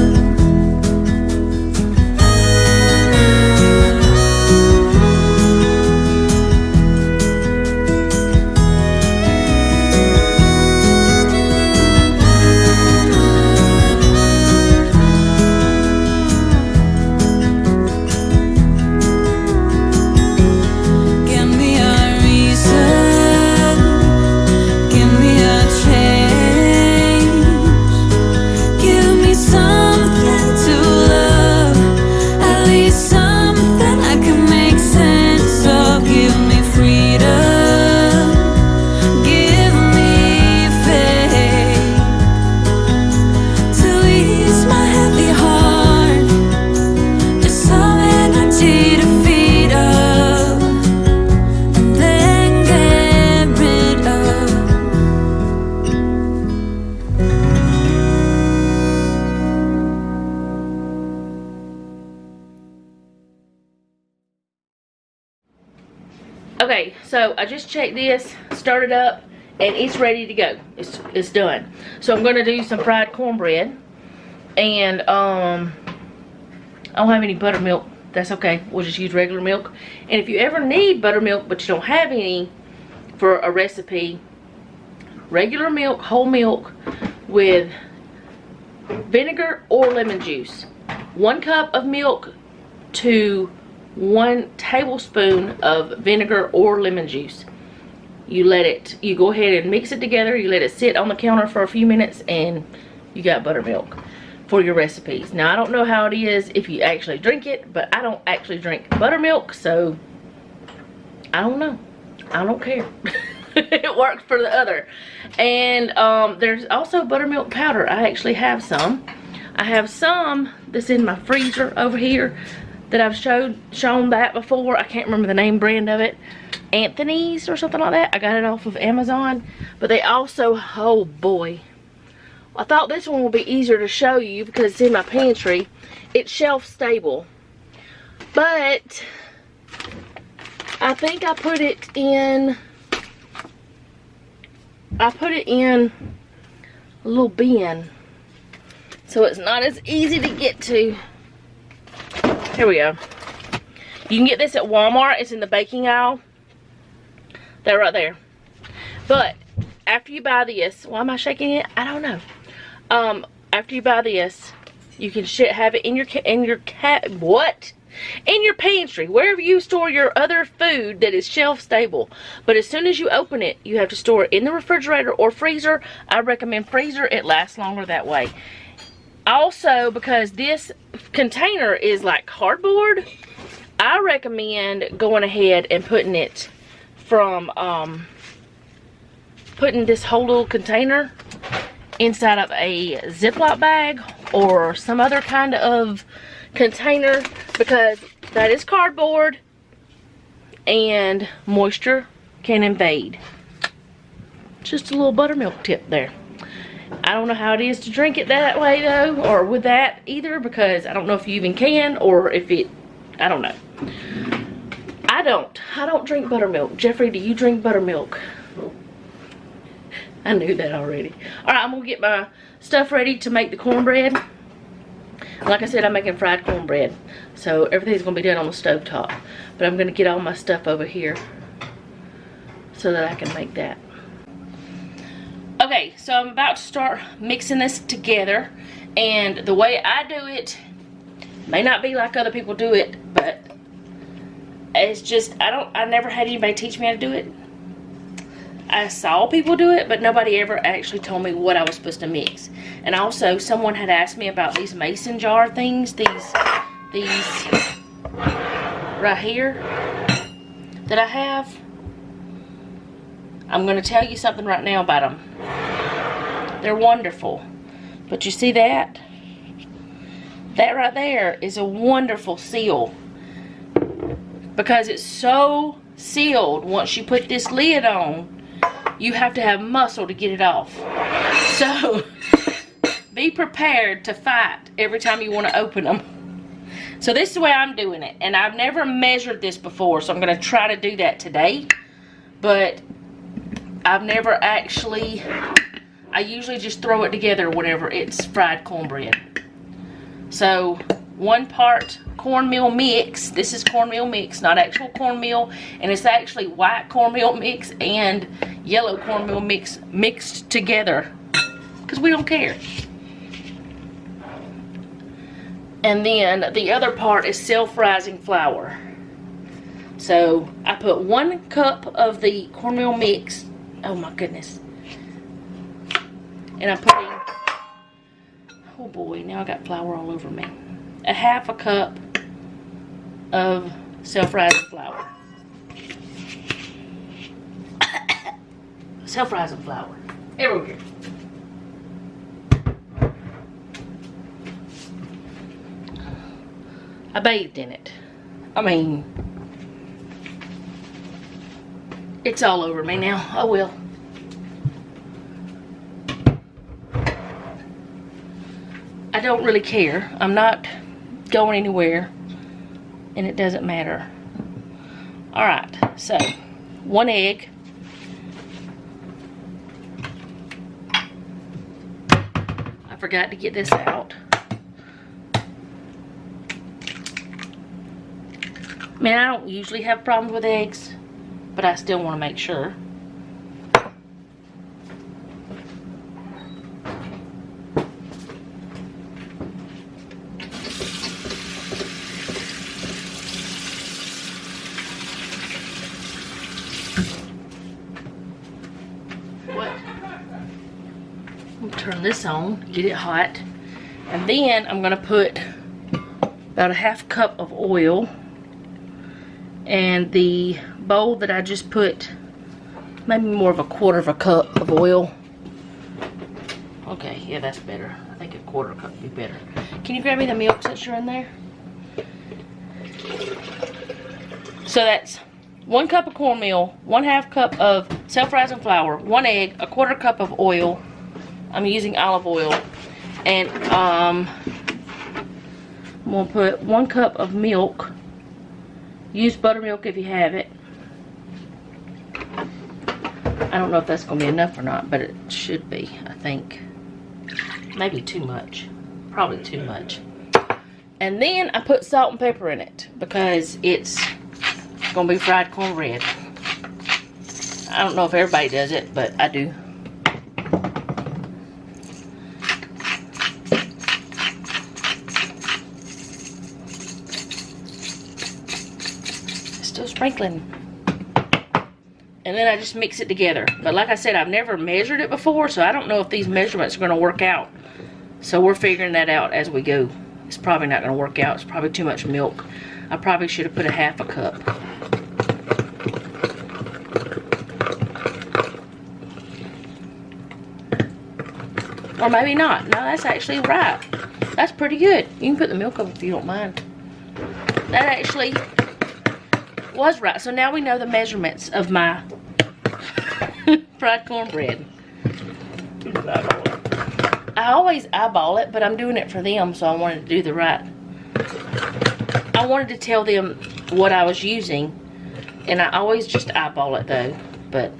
Give me a reason, give me a change, give me something to love, at least something I can make sense of. Give me freedom, give me faith, to ease my heavy heart, just some energy to feed up, and then get rid of. Okay, so I just checked this, started up, and it's ready to go. It's done. So I'm gonna do some fried cornbread, and I don't have any buttermilk. That's okay. We'll just use regular milk. And if you ever need buttermilk but you don't have any for a recipe, regular milk, whole milk with vinegar or lemon juice. 1 cup of milk to 1 tablespoon of vinegar or lemon juice. You go ahead and mix it together. You let it sit on the counter for a few minutes, and you got buttermilk for your recipes. Now, I don't know how it is if you actually drink it, but I don't actually drink buttermilk, so I don't know. I don't care. It works for the other. And there's also buttermilk powder. I actually have some. I have some that's in my freezer over here that I've shown that before. I can't remember the name brand of it, Anthony's or something like that. I got it off of Amazon. But they also, oh boy. I thought this one would be easier to show you because it's in my pantry. It's shelf stable. But I think I put it in a little bin. So it's not as easy to get to. Here we go. You can get this at Walmart. It's in the baking aisle. That right there. But after you buy this, why am I shaking it? I don't know. After you buy this, you can have it in your pantry, wherever you store your other food that is shelf stable. But as soon as you open it, you have to store it in the refrigerator or freezer. I recommend freezer. It lasts longer that way. Also, because this container is like cardboard, I recommend going ahead and putting it from putting this whole little container inside of a Ziploc bag or some other kind of container, because that is cardboard and moisture can invade. Just a little buttermilk tip there. I don't know how it is to drink it that way though, or with that either, because I don't know if you even can, or if it, I don't know. I don't drink buttermilk. Jeffrey, do you drink buttermilk? I knew that already. Alright, I'm gonna get my stuff ready to make the cornbread. Like I said, I'm making fried cornbread, so everything's gonna be done on the stove top. But I'm gonna get all my stuff over here so that I can make that. Okay, so I'm about to start mixing this together, and the way I do it may not be like other people do it, but it's just, I never had anybody teach me how to do it. I saw people do it, but nobody ever actually told me what I was supposed to mix. And also, someone had asked me about these mason jar things, these right here that I have. I'm going to tell you something right now about them. They're wonderful. But you see that? That right there is a wonderful seal. Because it's so sealed, once you put this lid on, you have to have muscle to get it off. So, be prepared to fight every time you want to open them. So this is the way I'm doing it. And I've never measured this before, so I'm going to try to do that today. But I've never actually, I usually just throw it together whenever it's fried cornbread. So 1 part cornmeal mix. This is cornmeal mix, not actual cornmeal. And it's actually white cornmeal mix and yellow cornmeal mix mixed together. Because we don't care. And then the other part is self-rising flour. So I put 1 cup of the cornmeal mix. Oh my goodness. And I'm putting, oh boy, now I got flour all over me. A 1/2 cup of self-rising flour. Self-rising flour. Here we go. I bathed in it. I mean, it's all over me now. Oh well. I don't really care. I'm not going anywhere, and it doesn't matter. Alright, so 1 egg. I forgot to get this out. Man, I don't usually have problems with eggs, but I still want to make sure. Turn this on, get it hot, and then I'm gonna put about a 1/2 cup of oil, and the bowl that I just put maybe more of a 1/4 cup of oil. Okay, yeah, that's better. I think a 1/4 cup would be better. Can you grab me the milk since you're in there? So that's 1 cup of cornmeal, 1/2 cup of self-rising flour, 1 egg, 1/4 cup of oil. I'm using olive oil. And I'm gonna put 1 cup of milk. Use buttermilk if you have it. I don't know if that's gonna be enough or not, but it should be, I think. Maybe too much. Probably too much. And then I put salt and pepper in it because it's gonna be fried cornbread. I don't know if everybody does it, but I do. Still sprinkling. And then I just mix it together. But like I said, I've never measured it before, so I don't know if these measurements are gonna work out. So we're figuring that out as we go. It's probably not gonna work out. It's probably too much milk. I probably should have put 1/2 cup. Or maybe not. No, that's actually right. That's pretty good. You can put the milk up if you don't mind. That actually was right. So now we know the measurements of my fried cornbread. I always eyeball it, but I'm doing it for them, so I wanted to do the right. I wanted to tell them what I was using, and I always just eyeball it though, but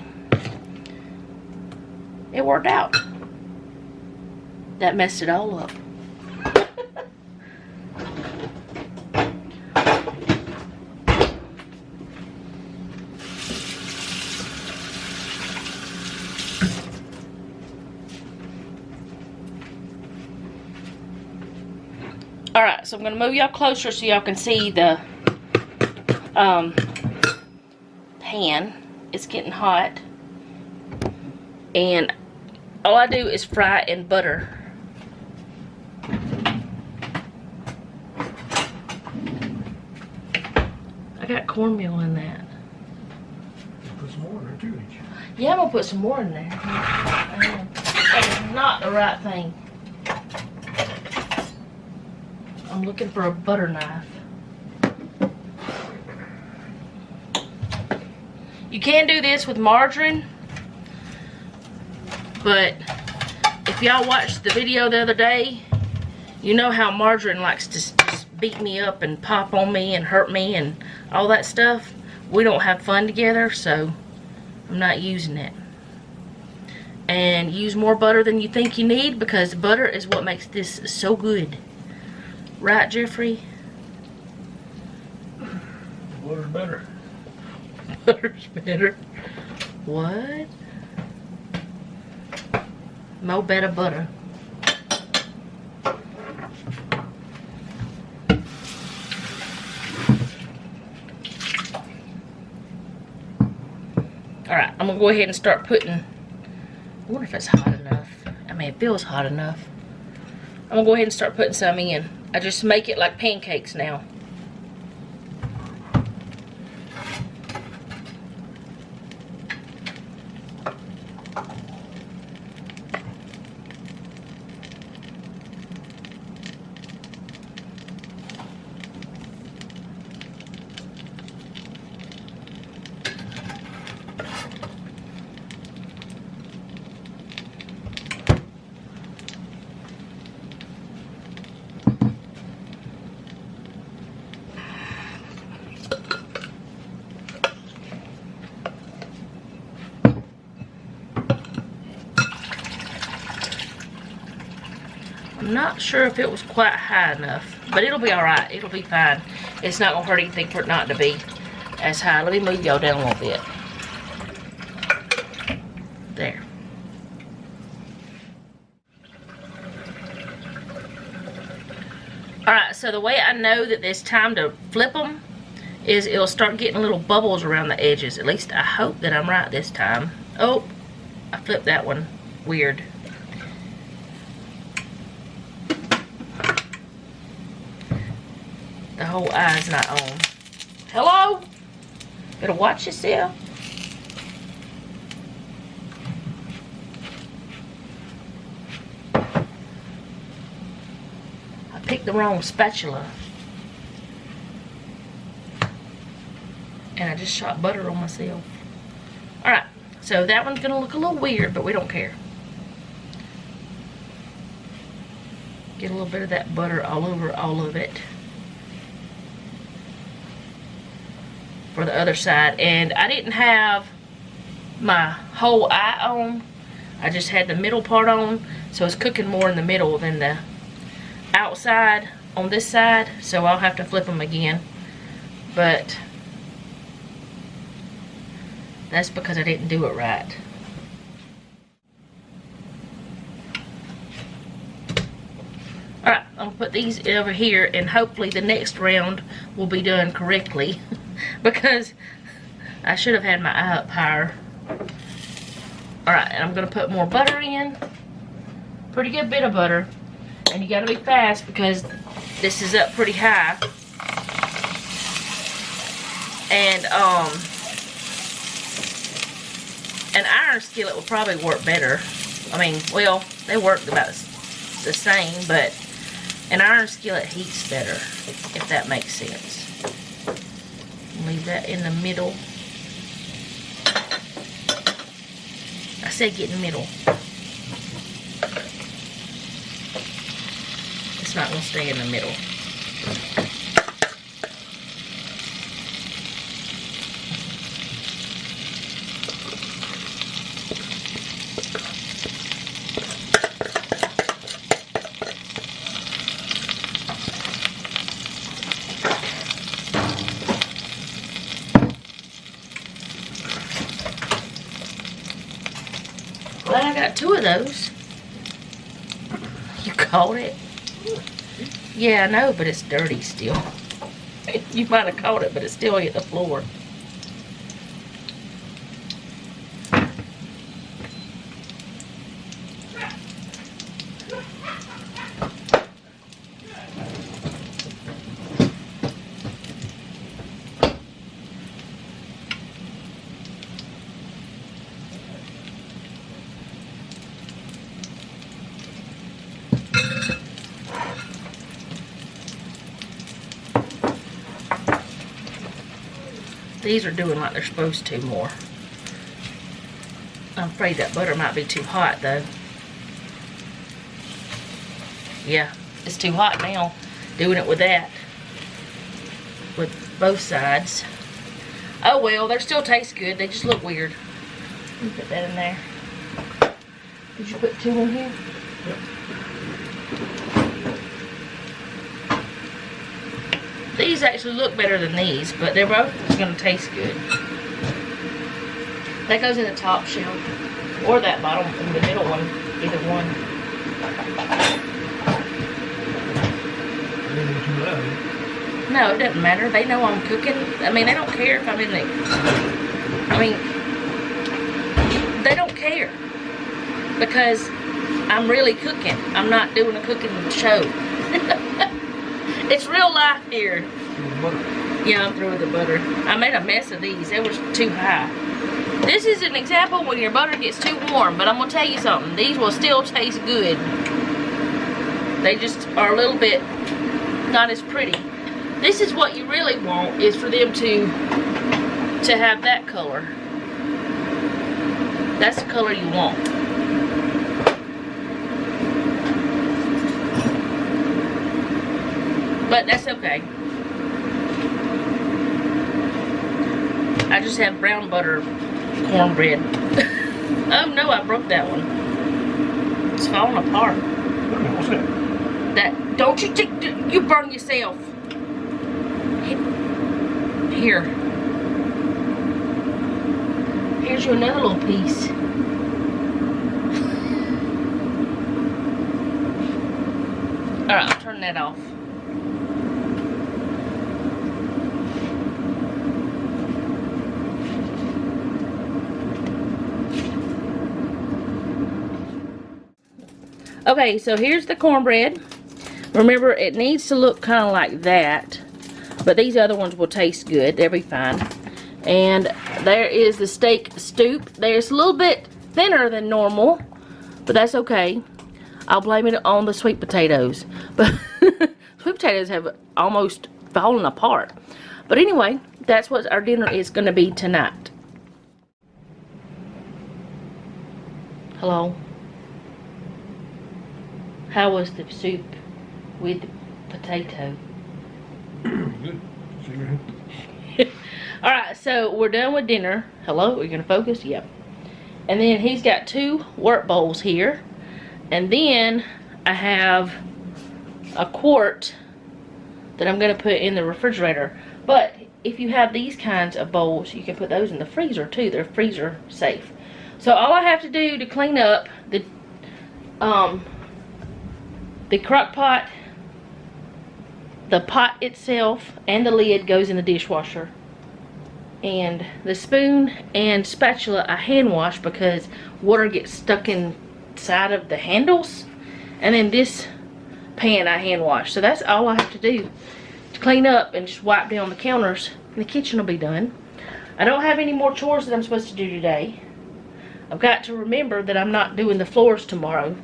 it worked out. That messed it all up. Alright, so I'm going to move y'all closer so y'all can see the pan. It's getting hot. And all I do is fry it in butter. I got cornmeal in that. Put some more in there too, didn't you? Yeah, I'm going to put some more in there. That is not the right thing. I'm looking for a butter knife. You can do this with margarine, but if y'all watched the video the other day, you know how margarine likes to just beat me up and pop on me and hurt me and all that stuff. We don't have fun together, so I'm not using it. And use more butter than you think you need, because butter is what makes this so good. Right, Jeffrey? Butter's better. Butter's better. What? Mo better butter. Alright, I'm gonna go ahead and start putting. I wonder if it's hot enough. I mean, it feels hot enough. I'm gonna go ahead and start putting some in. I just make it like pancakes now. I'm not sure if it was quite high enough, but it'll be alright. It'll be fine. It's not going to hurt anything for it not to be as high. Let me move y'all down a little bit. There. Alright, so the way I know that it's time to flip them is it'll start getting little bubbles around the edges. At least I hope that I'm right this time. Oh, I flipped that one. Weird. The whole eye's not on. Hello? Better watch yourself. I picked the wrong spatula. And I just shot butter on myself. Alright, so that one's gonna look a little weird, but we don't care. Get a little bit of that butter all over all of it. For the other side. And I didn't have my whole eye on. I just had the middle part on. So it's cooking more in the middle than the outside on this side. So I'll have to flip them again. But that's because I didn't do it right. Alright, I'm gonna put these over here and hopefully the next round will be done correctly. Because I should have had my eye up higher. Alright, and I'm gonna put more butter in. Pretty good bit of butter. And you gotta be fast because this is up pretty high. And an iron skillet will probably work better. I mean, well, they work about the same, but an iron skillet heats better, if that makes sense. Leave that in the middle. I said get in the middle. It's not going to stay in the middle. Glad I got 2 of those. You caught it? Yeah, I know, but it's dirty still. You might have caught it, but it still hit the floor. These are doing like they're supposed to more. I'm afraid that butter might be too hot though. Yeah, it's too hot now. Doing it with that. With both sides. Oh well, they still taste good. They just look weird. Let me put that in there. Did you put 2 in here? Yep. These actually look better than these, but they're both going to taste good. That goes in the top shelf. Or that bottom, in the middle one. Either one. Too loud. No, it doesn't matter. They know I'm cooking. I mean, they don't care if I'm in the... I mean, they don't care. Because I'm really cooking. I'm not doing a cooking show. It's real life here. Yeah, I'm through with the butter. I made a mess of these. They were too high. This is an example when your butter gets too warm, but I'm going to tell you something. These will still taste good. They just are a little bit not as pretty. This is what you really want, is for them to have that color. That's the color you want. But that's okay. I just have brown butter cornbread. Oh no, I broke that one. It's falling apart. What's that? That, don't you take, you burn yourself. Here. Here's you another little piece. Alright, I'll turn that off. Okay, so here's the cornbread. Remember, it needs to look kind of like that, but these other ones will taste good. They'll be fine. And there is the steak stoop. There's a little bit thinner than normal, but that's okay. I'll blame it on the sweet potatoes. But sweet potatoes have almost fallen apart. But anyway, that's what our dinner is going to be tonight. Hello. How was the soup with potato? Good. Alright, so we're done with dinner. Hello, are you gonna focus? Yep. And then he's got 2 work bowls here. And then I have a quart that I'm gonna put in the refrigerator. But if you have these kinds of bowls, you can put those in the freezer too. They're freezer safe. So all I have to do to clean up the crock pot, the pot itself and the lid goes in the dishwasher. And the spoon and spatula I hand wash because water gets stuck inside of the handles. And then this pan I hand wash. So that's all I have to do to clean up and just wipe down the counters. And the kitchen will be done. I don't have any more chores that I'm supposed to do today. I've got to remember that I'm not doing the floors tomorrow.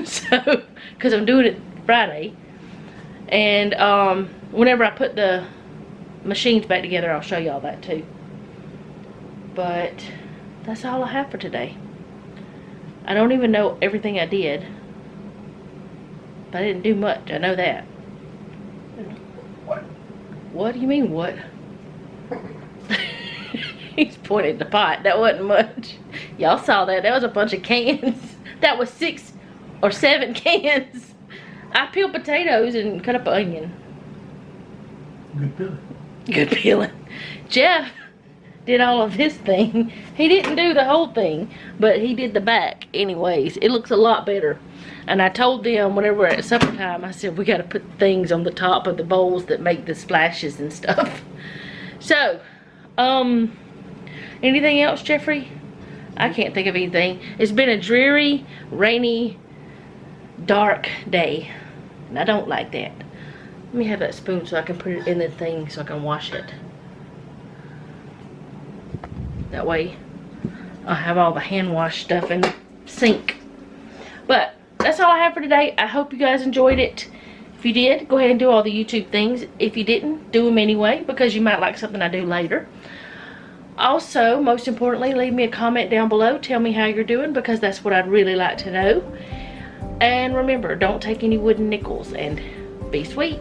So, because I'm doing it Friday. And whenever I put the machines back together, I'll show y'all that too. But that's all I have for today. I don't even know everything I did, but I didn't do much. I know that. What? What do you mean what? He's pointing at the pot. That wasn't much. Y'all saw that. That was a bunch of cans. That was 6 or 7 cans. I peeled potatoes and cut up an onion. Good feeling. Good peeling. Jeff did all of this thing. He didn't do the whole thing, but he did the back anyways. It looks a lot better. And I told them whenever we're at supper time, I said we got to put things on the top of the bowls that make the splashes and stuff. So, anything else, Jeffrey? I can't think of anything. It's been a dreary, rainy, dark day. And I don't like that. Let me have that spoon so I can put it in the thing so I can wash it. That way I'll have all the hand wash stuff in the sink. But that's all I have for today. I hope you guys enjoyed it. If you did, go ahead and do all the YouTube things. If you didn't, do them anyway because you might like something I do later. Also, most importantly, leave me a comment down below. Tell me how you're doing because that's what I'd really like to know. And remember, don't take any wooden nickels and be sweet.